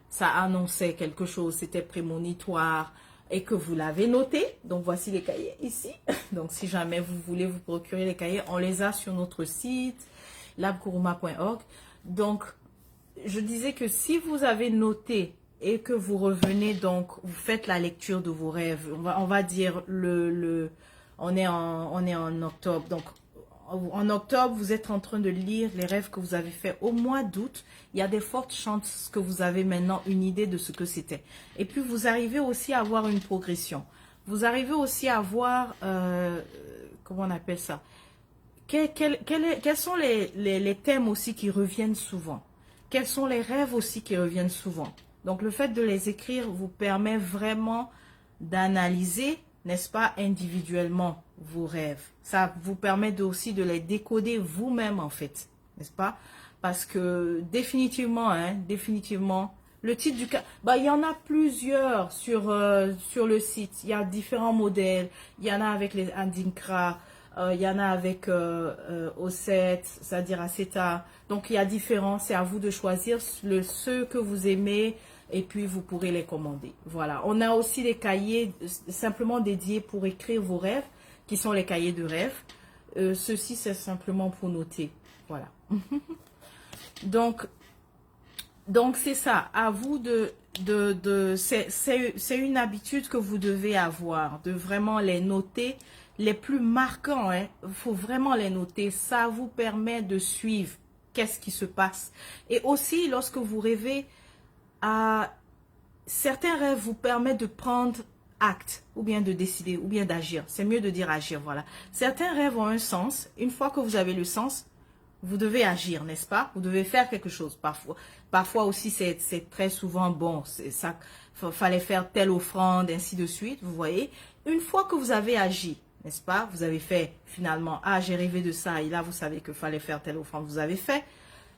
ça annonçait quelque chose, c'était prémonitoire, et que vous l'avez noté, donc voici les cahiers ici. Donc si jamais vous voulez vous procurer les cahiers, on les a sur notre site labkuruma.org. Donc je disais que si vous avez noté et que vous revenez, donc vous faites la lecture de vos rêves, on va dire on est en octobre, donc en octobre, vous êtes en train de lire les rêves que vous avez faits au mois d'août. Il y a des fortes chances que vous avez maintenant une idée de ce que c'était. Et puis, vous arrivez aussi à avoir une progression. Vous arrivez aussi à voir, comment on appelle ça? Quels sont les thèmes aussi qui reviennent souvent? Quels sont les rêves aussi qui reviennent souvent? Donc, le fait de les écrire vous permet vraiment d'analyser, n'est-ce pas, individuellement vos rêves. Ça vous permet aussi de les décoder vous-même, en fait, n'est-ce pas? Parce que définitivement, définitivement, le titre du cas, il y en a plusieurs sur le site. Il y a différents modèles. Il y en a avec les Adinkra, il y en a avec O7, c'est-à-dire Aceta. Donc, il y a différents. C'est à vous de choisir ceux que vous aimez et puis vous pourrez les commander. Voilà. On a aussi des cahiers simplement dédiés pour écrire vos rêves, qui sont les cahiers de rêve. Ceci, c'est simplement pour noter. Voilà. Donc c'est ça. À vous c'est une habitude que vous devez avoir, de vraiment les noter, les plus marquants. Il faut vraiment les noter. Ça vous permet de suivre qu'est-ce qui se passe. Et aussi, lorsque vous rêvez, certains rêves vous permettent de prendre acte, ou bien de décider, ou bien d'agir. C'est mieux de dire agir, voilà. Certains rêves ont un sens. Une fois que vous avez le sens, vous devez agir, n'est-ce pas? Vous devez faire quelque chose parfois. Parfois aussi, c'est très souvent, bon, ça, fallait faire telle offrande, ainsi de suite, vous voyez. Une fois que vous avez agi, n'est-ce pas? Vous avez fait, finalement, j'ai rêvé de ça, et là, vous savez que fallait faire telle offrande, vous avez fait.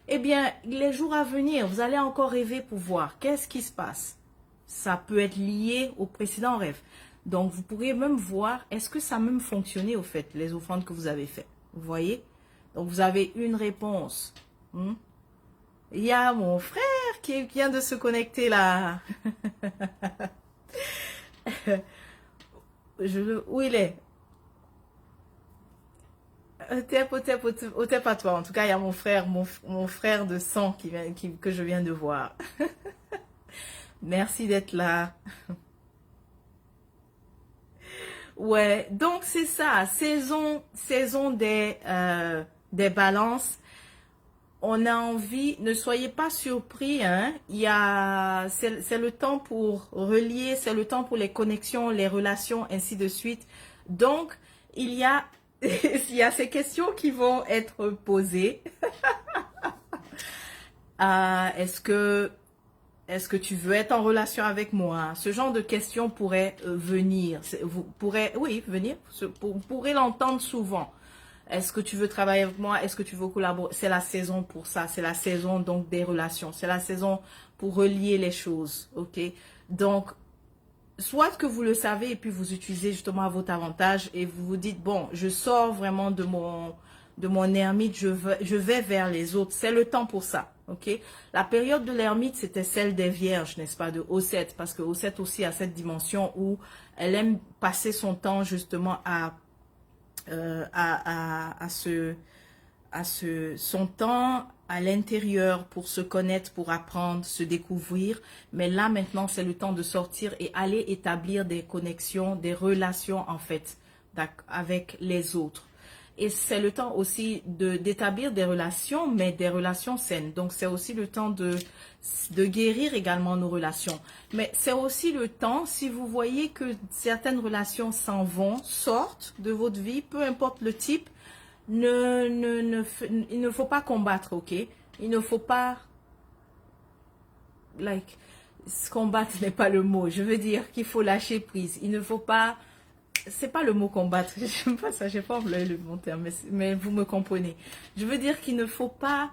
Eh bien, les jours à venir, vous allez encore rêver pour voir qu'est-ce qui se passe. Ça peut être lié au précédent rêve. Donc, vous pourriez même voir, est-ce que ça a même fonctionné au fait, les offrandes que vous avez faites. Vous voyez? Donc, vous avez une réponse. Il y a mon frère qui vient de se connecter là. Où il est? Au pas toi. En tout cas, il y a mon frère, mon frère de sang que je viens de voir. Merci d'être là. Ouais, donc c'est ça, saison des balances. On a envie, ne soyez pas surpris, hein. C'est le temps pour relier, c'est le temps pour les connexions, les relations, ainsi de suite. Donc, il y a ces questions qui vont être posées. Est-ce que tu veux être en relation avec moi? Ce genre de questions pourrait venir. Vous pourrez, oui, venir. Vous pourrez l'entendre souvent. Est-ce que tu veux travailler avec moi? Est-ce que tu veux collaborer? C'est la saison pour ça. C'est la saison donc des relations. C'est la saison pour relier les choses. Ok? Donc, soit que vous le savez et puis vous utilisez justement à votre avantage et vous vous dites, bon, je sors vraiment de de mon ermite, je vais vers les autres. C'est le temps pour ça. Ok, la période de l'ermite, c'était celle des vierges, n'est-ce pas, de Osset, parce que Osset aussi a cette dimension où elle aime passer son temps justement son temps à l'intérieur pour se connaître, pour apprendre, se découvrir. Mais là, maintenant, c'est le temps de sortir et aller établir des connexions, des relations, en fait, avec les autres. Et c'est le temps aussi d'établir des relations, mais des relations saines. Donc, c'est aussi le temps de guérir également nos relations. Mais c'est aussi le temps, si vous voyez que certaines relations s'en vont, sortent de votre vie, peu importe le type, il ne faut pas combattre, ok? Il ne faut pas, combattre n'est pas le mot. Je veux dire qu'il faut lâcher prise. Il ne faut pas, c'est pas le mot combattre. J'aime pas ça, j'ai pas employé le bon terme, mais vous me comprenez. Je veux dire qu'il ne faut pas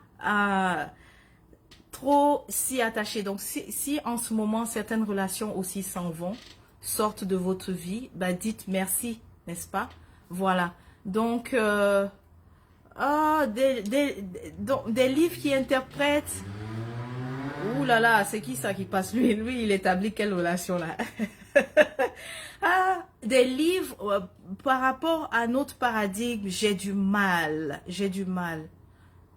trop s'y attacher. Donc, si en ce moment, certaines relations aussi s'en vont, sortent de votre vie, bah dites merci, n'est-ce pas? Voilà. Donc, des livres qui interprètent. Ouh là là, c'est qui ça qui passe? Lui, il établit quelle relation là? Des livres par rapport à notre paradigme, j'ai du mal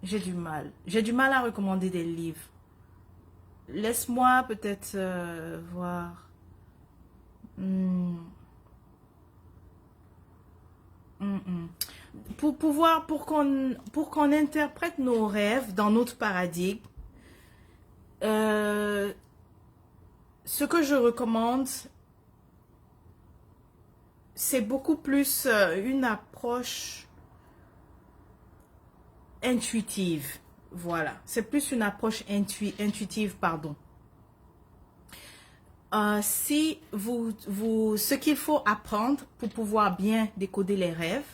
à recommander des livres. Laisse-moi peut-être voir. Pour qu'on interprète nos rêves dans notre paradigme, ce que je recommande, c'est beaucoup plus une approche intuitive. Voilà, c'est plus une approche intuitive, pardon. Ce qu'il faut apprendre pour pouvoir bien décoder les rêves,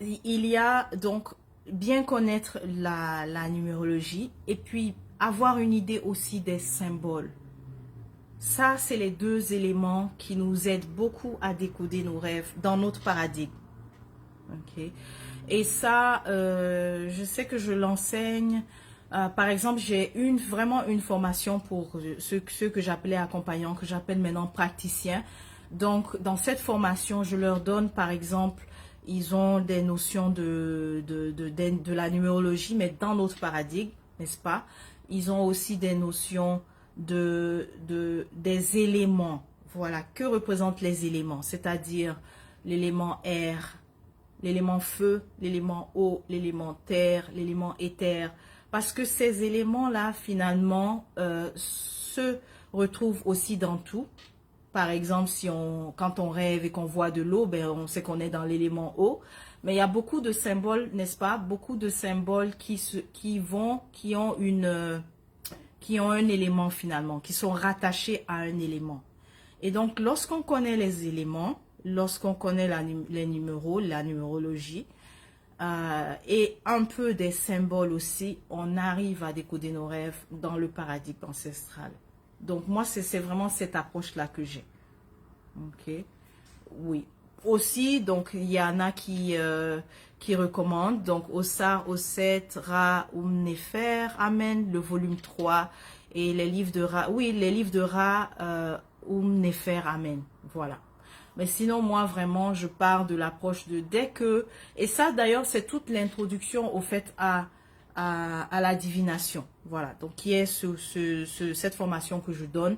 il y a donc bien connaître la numérologie et puis avoir une idée aussi des symboles. Ça, c'est les deux éléments qui nous aident beaucoup à décoder nos rêves dans notre paradigme. Ok. Et ça, je sais que je l'enseigne. Par exemple, j'ai vraiment une formation pour ceux que j'appelais accompagnants, que j'appelle maintenant praticiens. Donc, dans cette formation, je leur donne, par exemple, ils ont des notions de la numérologie, mais dans notre paradigme, n'est-ce pas? Ils ont aussi des notions des éléments. Voilà, que représentent les éléments? C'est-à-dire l'élément air, l'élément feu, l'élément eau, l'élément terre, l'élément éther. Parce que ces éléments-là, finalement, se retrouvent aussi dans tout. Par exemple, quand on rêve et qu'on voit de l'eau, ben, on sait qu'on est dans l'élément eau. Mais il y a beaucoup de symboles, n'est-ce pas? Beaucoup de symboles qui ont un élément finalement, qui sont rattachés à un élément. Et donc, lorsqu'on connaît les éléments, lorsqu'on connaît les numéros, la numérologie, et un peu des symboles aussi, on arrive à décoder nos rêves dans le paradigme ancestral. Donc, moi, c'est vraiment cette approche-là que j'ai. Ok. Oui. Aussi, donc, il y en a qui recommandent, donc, Ossar, Osset, Ra, Nefer, Amen, le volume 3, et les livres de Ra, oui, les livres de Ra, Nefer, Amen. Voilà. Mais sinon, moi, vraiment, je pars de l'approche de et ça, d'ailleurs, c'est toute l'introduction, au fait, à la divination. Voilà. Donc, qui est cette formation que je donne.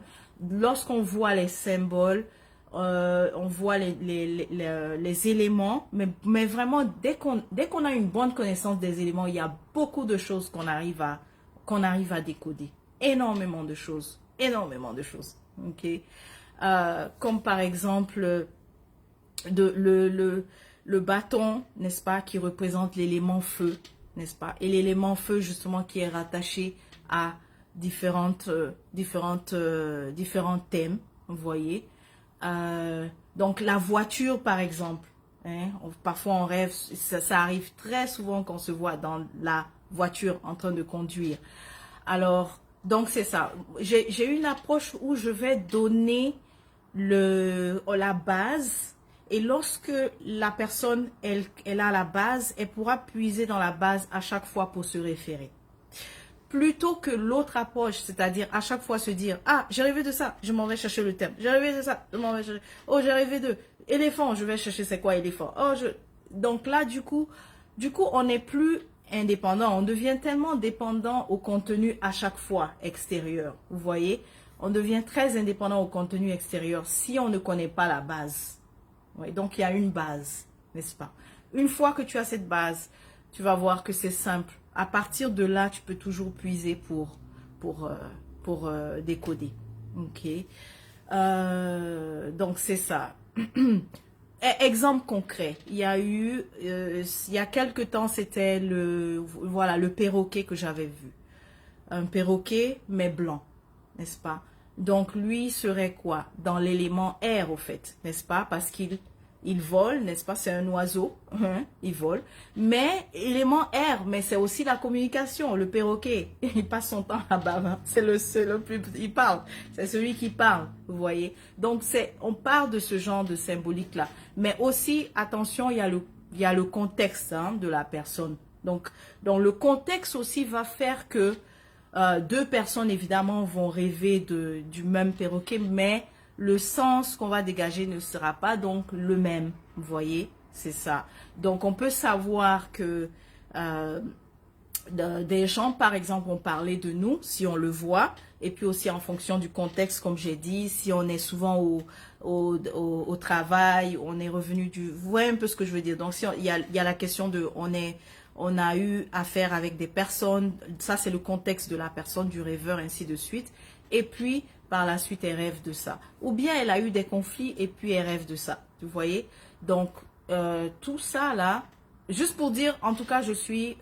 Lorsqu'on voit les symboles, on voit les éléments, mais vraiment, dès qu'on a une bonne connaissance des éléments, il y a beaucoup de choses qu'on arrive à décoder. Énormément de choses. Énormément de choses. Ok. Comme par exemple le bâton, n'est-ce pas, qui représente l'élément feu, n'est-ce pas, et l'élément feu justement qui est rattaché à différents thèmes, vous voyez. Donc la voiture par exemple, hein, parfois on rêve, ça arrive très souvent qu'on se voit dans la voiture en train de conduire. Alors, donc c'est ça. J'ai une approche où je vais donner la base Et lorsque la personne, elle a la base, elle pourra puiser dans la base à chaque fois pour se référer. Plutôt que l'autre approche, c'est-à-dire à chaque fois se dire, ah, j'ai rêvé de ça, je m'en vais chercher le thème. J'ai rêvé de ça, je m'en vais chercher. Oh, j'ai rêvé de éléphant, je vais chercher c'est quoi éléphant. Donc là, du coup, on n'est plus indépendant. On devient tellement dépendant au contenu à chaque fois extérieur. Vous voyez, on devient très indépendant au contenu extérieur si on ne connaît pas la base. Ouais, donc il y a une base, n'est-ce pas? Une fois que tu as cette base, tu vas voir que c'est simple. À partir de là, tu peux toujours puiser pour décoder. Ok. Donc c'est ça. Exemple concret. Il y a eu, il y a quelque temps, c'était voilà, le perroquet que j'avais vu. Un perroquet, mais blanc, n'est-ce pas? Donc lui serait quoi? Dans l'élément air, au fait, n'est-ce pas? Parce qu'il vole, n'est-ce pas? C'est un oiseau, hein? Il vole. Mais élément air, mais c'est aussi la communication. Le perroquet, il passe son temps là-bas. Hein? C'est le plus, il parle. C'est celui qui parle, vous voyez. Donc on part de ce genre de symbolique-là. Mais aussi, attention, il y a le contexte, hein, de la personne. Donc le contexte aussi va faire que deux personnes, évidemment, vont rêver du même perroquet, mais le sens qu'on va dégager ne sera pas donc le même. Vous voyez, c'est ça. Donc, on peut savoir que des gens, par exemple, vont parler de nous, si on le voit, et puis aussi en fonction du contexte, comme j'ai dit, si on est souvent au travail, on est revenu vous voyez un peu ce que je veux dire. Donc, si il y a la question de, on a eu affaire avec des personnes, ça c'est le contexte de la personne, du rêveur, ainsi de suite. Et puis, par la suite, elle rêve de ça. Ou bien elle a eu des conflits et puis elle rêve de ça. Vous voyez? Donc, tout ça là, juste pour dire, en tout cas, je suis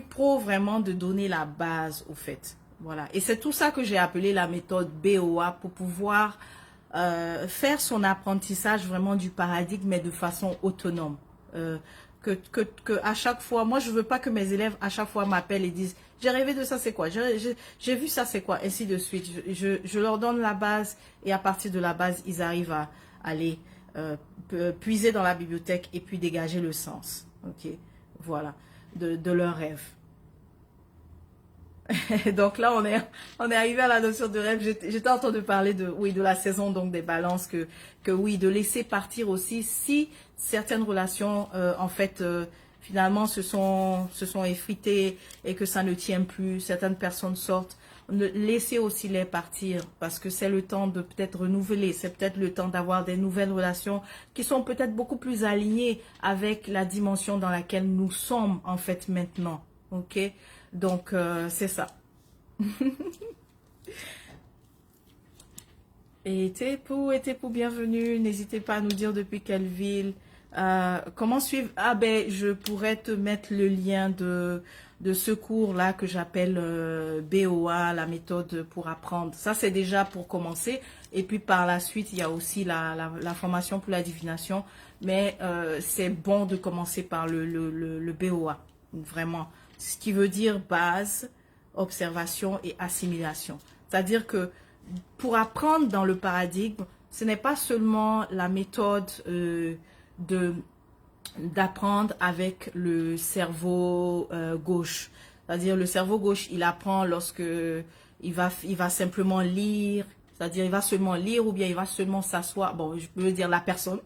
pro vraiment de donner la base au fait. Voilà. Et c'est tout ça que j'ai appelé la méthode BOA pour pouvoir faire son apprentissage vraiment du paradigme, mais de façon autonome. Que à chaque fois, moi je veux pas que mes élèves à chaque fois m'appellent et disent j'ai rêvé de ça, c'est quoi, j'ai vu ça, c'est quoi, ainsi de suite. Je leur donne la base et à partir de la base ils arrivent à aller puiser dans la bibliothèque et puis dégager le sens, ok, voilà, de leur rêve. Donc là, on est arrivé à la notion de rêve. J'étais en train de parler de la saison, donc des balances, que oui, de laisser partir aussi si certaines relations, en fait, finalement, se sont effritées et que ça ne tient plus, certaines personnes sortent, laissez aussi les partir parce que c'est le temps de peut-être renouveler, c'est peut-être le temps d'avoir des nouvelles relations qui sont peut-être beaucoup plus alignées avec la dimension dans laquelle nous sommes, en fait, maintenant, ok? Donc, c'est ça. Et Tepou, bienvenue. N'hésitez pas à nous dire depuis quelle ville. Comment suivre? Ah ben, je pourrais te mettre le lien de ce cours-là que j'appelle BOA, la méthode pour apprendre. Ça, c'est déjà pour commencer. Et puis, par la suite, il y a aussi la formation pour la divination. Mais c'est bon de commencer par le BOA, vraiment. Ce qui veut dire base, observation et assimilation. C'est-à-dire que pour apprendre dans le paradigme, ce n'est pas seulement la méthode d'apprendre avec le cerveau gauche. C'est-à-dire le cerveau gauche, il apprend lorsque il va simplement lire, c'est-à-dire il va seulement lire ou bien il va seulement s'asseoir, bon je peux dire la personne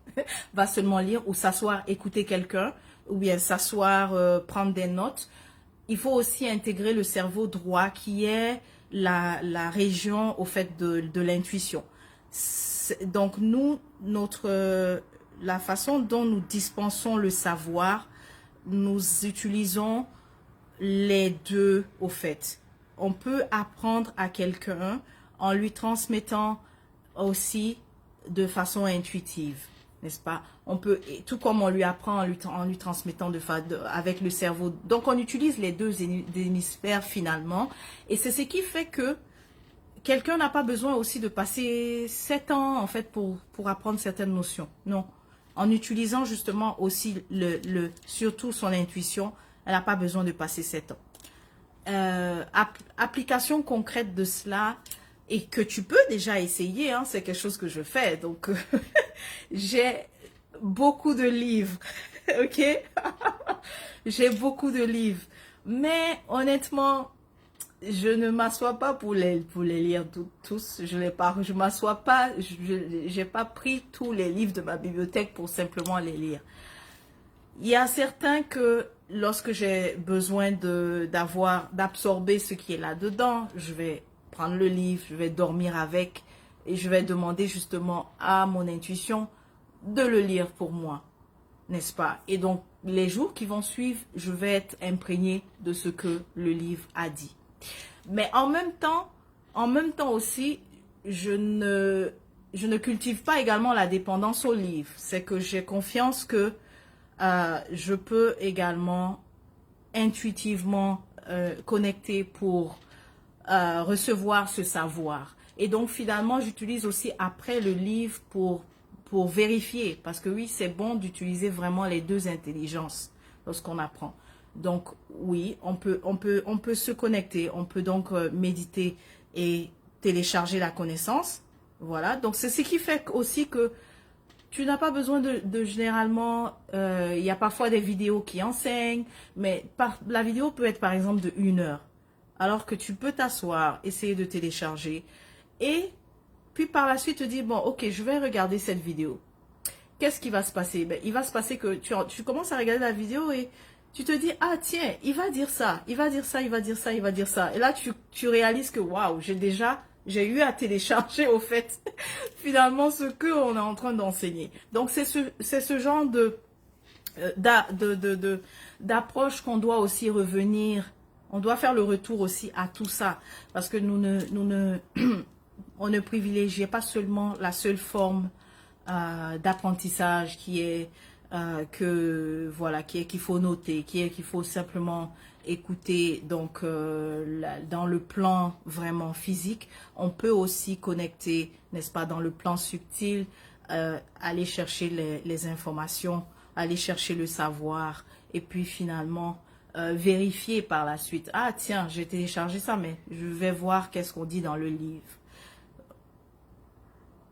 va seulement lire ou s'asseoir, écouter quelqu'un ou bien s'asseoir, prendre des notes. Il faut aussi intégrer le cerveau droit qui est la région au fait de l'intuition. Donc nous, la façon dont nous dispensons le savoir, nous utilisons les deux au fait. On peut apprendre à quelqu'un en lui transmettant aussi de façon intuitive, n'est-ce pas? On peut, tout comme on lui apprend en lui transmettant avec le cerveau. Donc, on utilise les deux hémisphères finalement. Et c'est ce qui fait que quelqu'un n'a pas besoin aussi de passer 7 ans en fait pour apprendre certaines notions. Non. En utilisant justement aussi surtout son intuition, elle n'a pas besoin de passer 7 ans. Application concrète de cela, et que tu peux déjà essayer, hein, c'est quelque chose que je fais. Donc, j'ai beaucoup de livres, ok? J'ai beaucoup de livres. Mais honnêtement, je ne m'assois pas pour les lire tous. Je m'assois pas, j'ai pas pris tous les livres de ma bibliothèque pour simplement les lire. Il y a certains que lorsque j'ai besoin d'absorber ce qui est là-dedans, je vais prendre le livre, je vais dormir avec et je vais demander justement à mon intuition de le lire pour moi, n'est-ce pas? Et donc, les jours qui vont suivre, je vais être imprégnée de ce que le livre a dit. Mais en même temps aussi, je ne cultive pas également la dépendance au livre. C'est que j'ai confiance que je peux également intuitivement connecter pour recevoir ce savoir. Et donc finalement, j'utilise aussi après le livre pour vérifier. Parce que oui, c'est bon d'utiliser vraiment les deux intelligences lorsqu'on apprend. Donc oui, on peut se connecter, on peut donc méditer et télécharger la connaissance. Voilà, donc c'est ce qui fait aussi que tu n'as pas besoin de généralement, il y a parfois des vidéos qui enseignent, mais la vidéo peut être par exemple de 1 heure. Alors que tu peux t'asseoir, essayer de télécharger et puis par la suite te dire, bon ok, je vais regarder cette vidéo. Qu'est-ce qui va se passer? Ben, il va se passer que tu commences à regarder la vidéo et tu te dis, ah tiens, il va dire ça, il va dire ça, il va dire ça, il va dire ça. Et là, tu réalises que, waouh, j'ai eu à télécharger au fait, finalement, ce qu'on est en train d'enseigner. Donc, c'est ce genre d'approche qu'on doit aussi revenir. On doit faire le retour aussi à tout ça. Parce que on ne privilégie pas seulement la seule forme d'apprentissage qui est qu'il faut noter, qu'il faut simplement écouter. Donc dans le plan vraiment physique, on peut aussi connecter, n'est-ce pas, dans le plan subtil, aller chercher les informations, aller chercher le savoir et puis finalement vérifier par la suite. Ah tiens, j'ai téléchargé ça, mais je vais voir qu'est-ce qu'on dit dans le livre.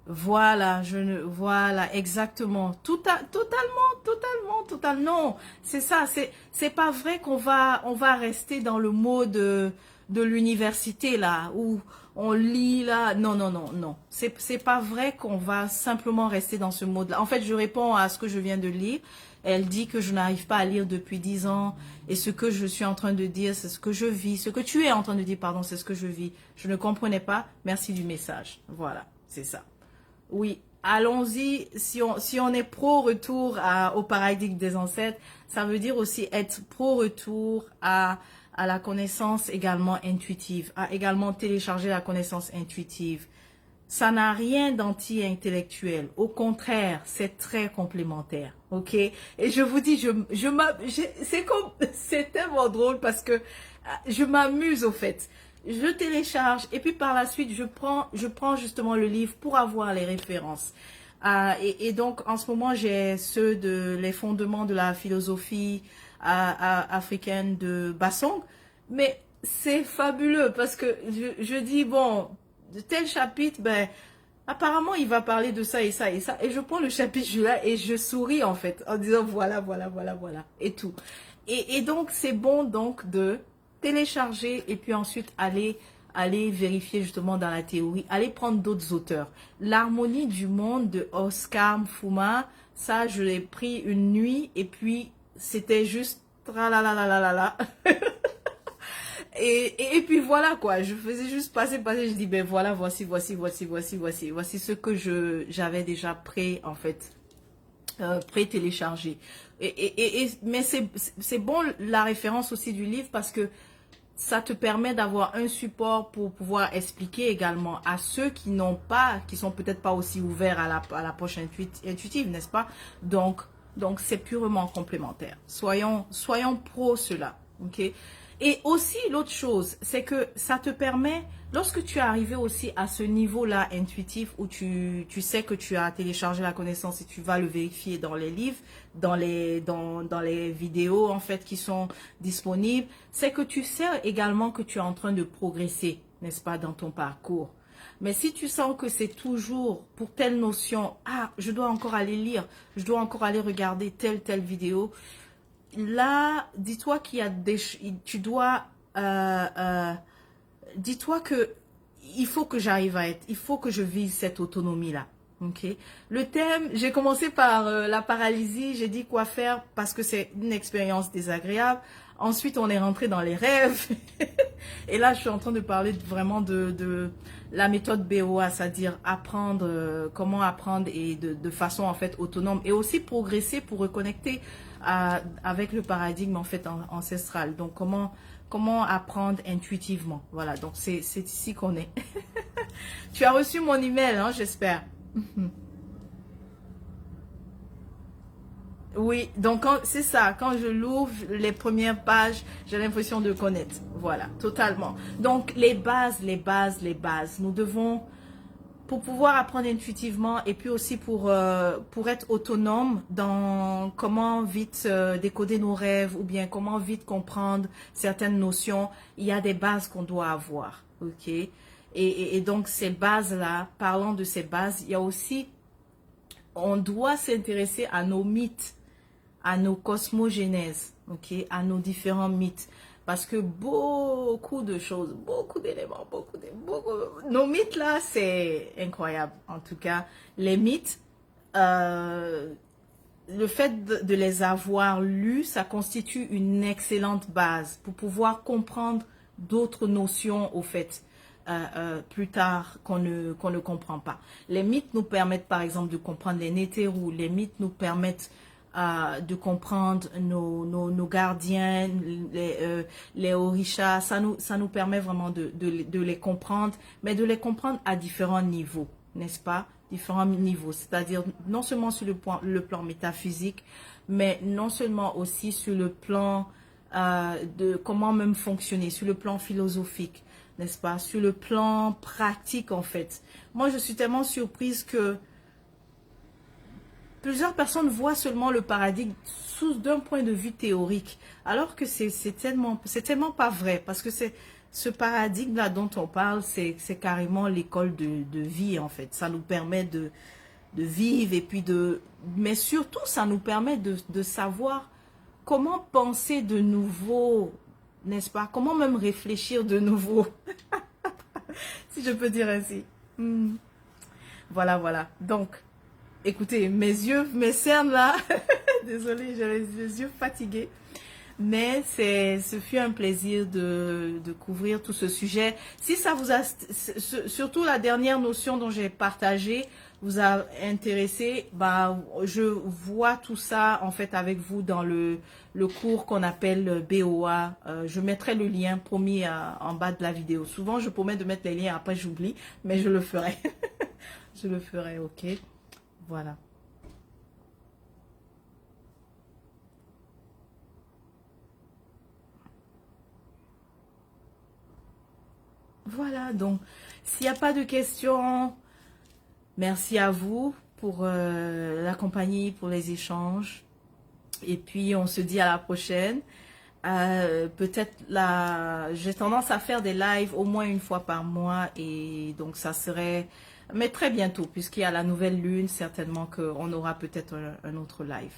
Voilà, voilà, exactement. Totalement. Non, c'est ça, c'est pas vrai on va rester dans le mot de l'université là, où on lit là. Non. C'est pas vrai qu'on va simplement rester dans ce mode là. En fait, je réponds à ce que je viens de lire. Elle dit que je n'arrive pas à lire depuis 10 ans. Et ce que je suis en train de dire, c'est ce que je vis. Ce que tu es en train de dire, pardon, c'est ce que je vis. Je ne comprenais pas. Merci du message. Voilà, c'est ça. Oui, allons-y. Si on est pro-retour au paradigme des ancêtres, ça veut dire aussi être pro-retour à la connaissance également intuitive, à également télécharger la connaissance intuitive. Ça n'a rien d'anti-intellectuel. Au contraire, c'est très complémentaire. Ok? Et je vous dis, c'est tellement drôle parce que je m'amuse au fait. Je télécharge et puis par la suite, je prends justement le livre pour avoir les références. Et donc, en ce moment, j'ai ceux les fondements de la philosophie africaine de Bassong. Mais c'est fabuleux parce que je dis, bon, de tel chapitre, ben, apparemment, il va parler de ça et ça et ça. Et je prends le chapitre là et je souris en fait, en disant voilà, et tout. Et donc, c'est bon donc de télécharger et puis ensuite aller vérifier justement dans la théorie, aller prendre d'autres auteurs. L'harmonie du monde de Oscar Mfuma, ça je l'ai pris une nuit et puis c'était juste tralalalala. Et puis voilà quoi, je faisais juste passer, je dis ben voilà, voici ce que j'avais déjà en fait, pré-téléchargé. Mais c'est bon la référence aussi du livre parce que ça te permet d'avoir un support pour pouvoir expliquer également à ceux qui sont peut-être pas aussi ouverts à la poche intuitive, n'est-ce pas? Donc c'est purement complémentaire. Soyons pro cela, ok? Et aussi, l'autre chose, c'est que ça te permet, lorsque tu es arrivé aussi à ce niveau-là intuitif où tu sais que tu as téléchargé la connaissance et tu vas le vérifier dans les livres, dans les vidéos en fait qui sont disponibles, c'est que tu sais également que tu es en train de progresser, n'est-ce pas, dans ton parcours. Mais si tu sens que c'est toujours pour telle notion, ah, je dois encore aller lire, je dois encore aller regarder telle vidéo, là, dis-toi qu'il y a des... Tu dois... dis-toi que il faut que j'arrive à être... Il faut que je vise cette autonomie-là. Ok. Le thème, j'ai commencé par la paralysie, j'ai dit quoi faire parce que c'est une expérience désagréable. Ensuite, on est rentré dans les rêves. Et là, je suis en train de parler vraiment de la méthode BOA, c'est-à-dire apprendre, comment apprendre et de façon en fait autonome et aussi progresser pour reconnecter avec le paradigme en fait ancestral. Donc, comment apprendre intuitivement. Voilà, donc c'est ici qu'on est. Tu as reçu mon email, hein, j'espère. Oui, donc c'est ça, quand je l'ouvre, les premières pages, j'ai l'impression de connaître. Voilà, totalement. Donc les bases, les bases, les bases. Nous devons, pour pouvoir apprendre intuitivement et puis aussi pour être autonome dans comment vite décoder nos rêves ou bien comment vite comprendre certaines notions, il y a des bases qu'on doit avoir. Ok. Et donc ces bases-là, parlant de ces bases, il y a aussi, on doit s'intéresser à nos mythes, à nos cosmogénèses, ok, à nos différents mythes. Parce que beaucoup de choses, beaucoup d'éléments, nos mythes là, c'est incroyable. En tout cas, les mythes, le fait de les avoir lus, ça constitue une excellente base pour pouvoir comprendre d'autres notions au fait. Plus tard qu'on ne comprend pas. Les mythes nous permettent par exemple de comprendre les Nétérous, les mythes nous permettent de comprendre nos gardiens, les orishas, ça nous permet vraiment de les comprendre, mais de les comprendre à différents niveaux, n'est-ce pas? Différents niveaux, c'est-à-dire non seulement sur le plan métaphysique, mais non seulement aussi sur le plan de comment même fonctionner, sur le plan philosophique, n'est-ce pas? Sur le plan pratique en fait. Moi je suis tellement surprise que plusieurs personnes voient seulement le paradigme d'un point de vue théorique, alors que c'est tellement pas vrai, parce que c'est ce paradigme-là dont on parle, c'est carrément l'école de vie, en fait. Ça nous permet de vivre, et puis mais surtout, ça nous permet de savoir comment penser de nouveau, n'est-ce pas? Comment même réfléchir de nouveau, si je peux dire ainsi. Voilà, voilà. Donc, écoutez, mes yeux, mes cernes là, désolée, j'avais les yeux fatigués. Mais ce fut un plaisir de couvrir tout ce sujet. Si ça vous a, surtout la dernière notion dont j'ai partagé, vous a intéressé, bah, je vois tout ça en fait avec vous dans le cours qu'on appelle BOA. Je mettrai le lien promis en bas de la vidéo. Souvent, je promets de mettre les liens, après j'oublie, mais je le ferai. Je le ferai, ok. Voilà. Voilà, donc, s'il n'y a pas de questions, merci à vous pour la compagnie, pour les échanges. Et puis, on se dit à la prochaine. Peut-être là, j'ai tendance à faire des lives au moins une fois par mois. Et donc, ça serait... Mais très bientôt, puisqu'il y a la nouvelle lune, certainement qu'on aura peut-être un autre live.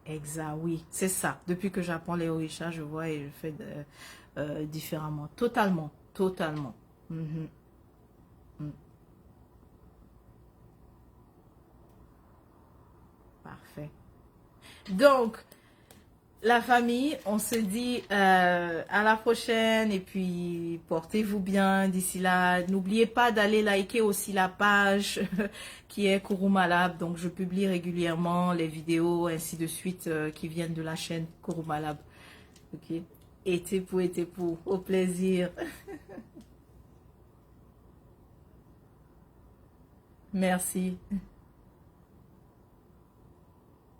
Exact, oui, c'est ça. Depuis que j'apprends les orishas, je vois et je fais différemment. Totalement, totalement. Mhm, mm. Parfait. Donc, la famille, on se dit à la prochaine et puis portez-vous bien d'ici là. N'oubliez pas d'aller liker aussi la page qui est Kurumalab. Donc, je publie régulièrement les vidéos ainsi de suite qui viennent de la chaîne Kurumalab. Ok. Et pour, au plaisir. Merci.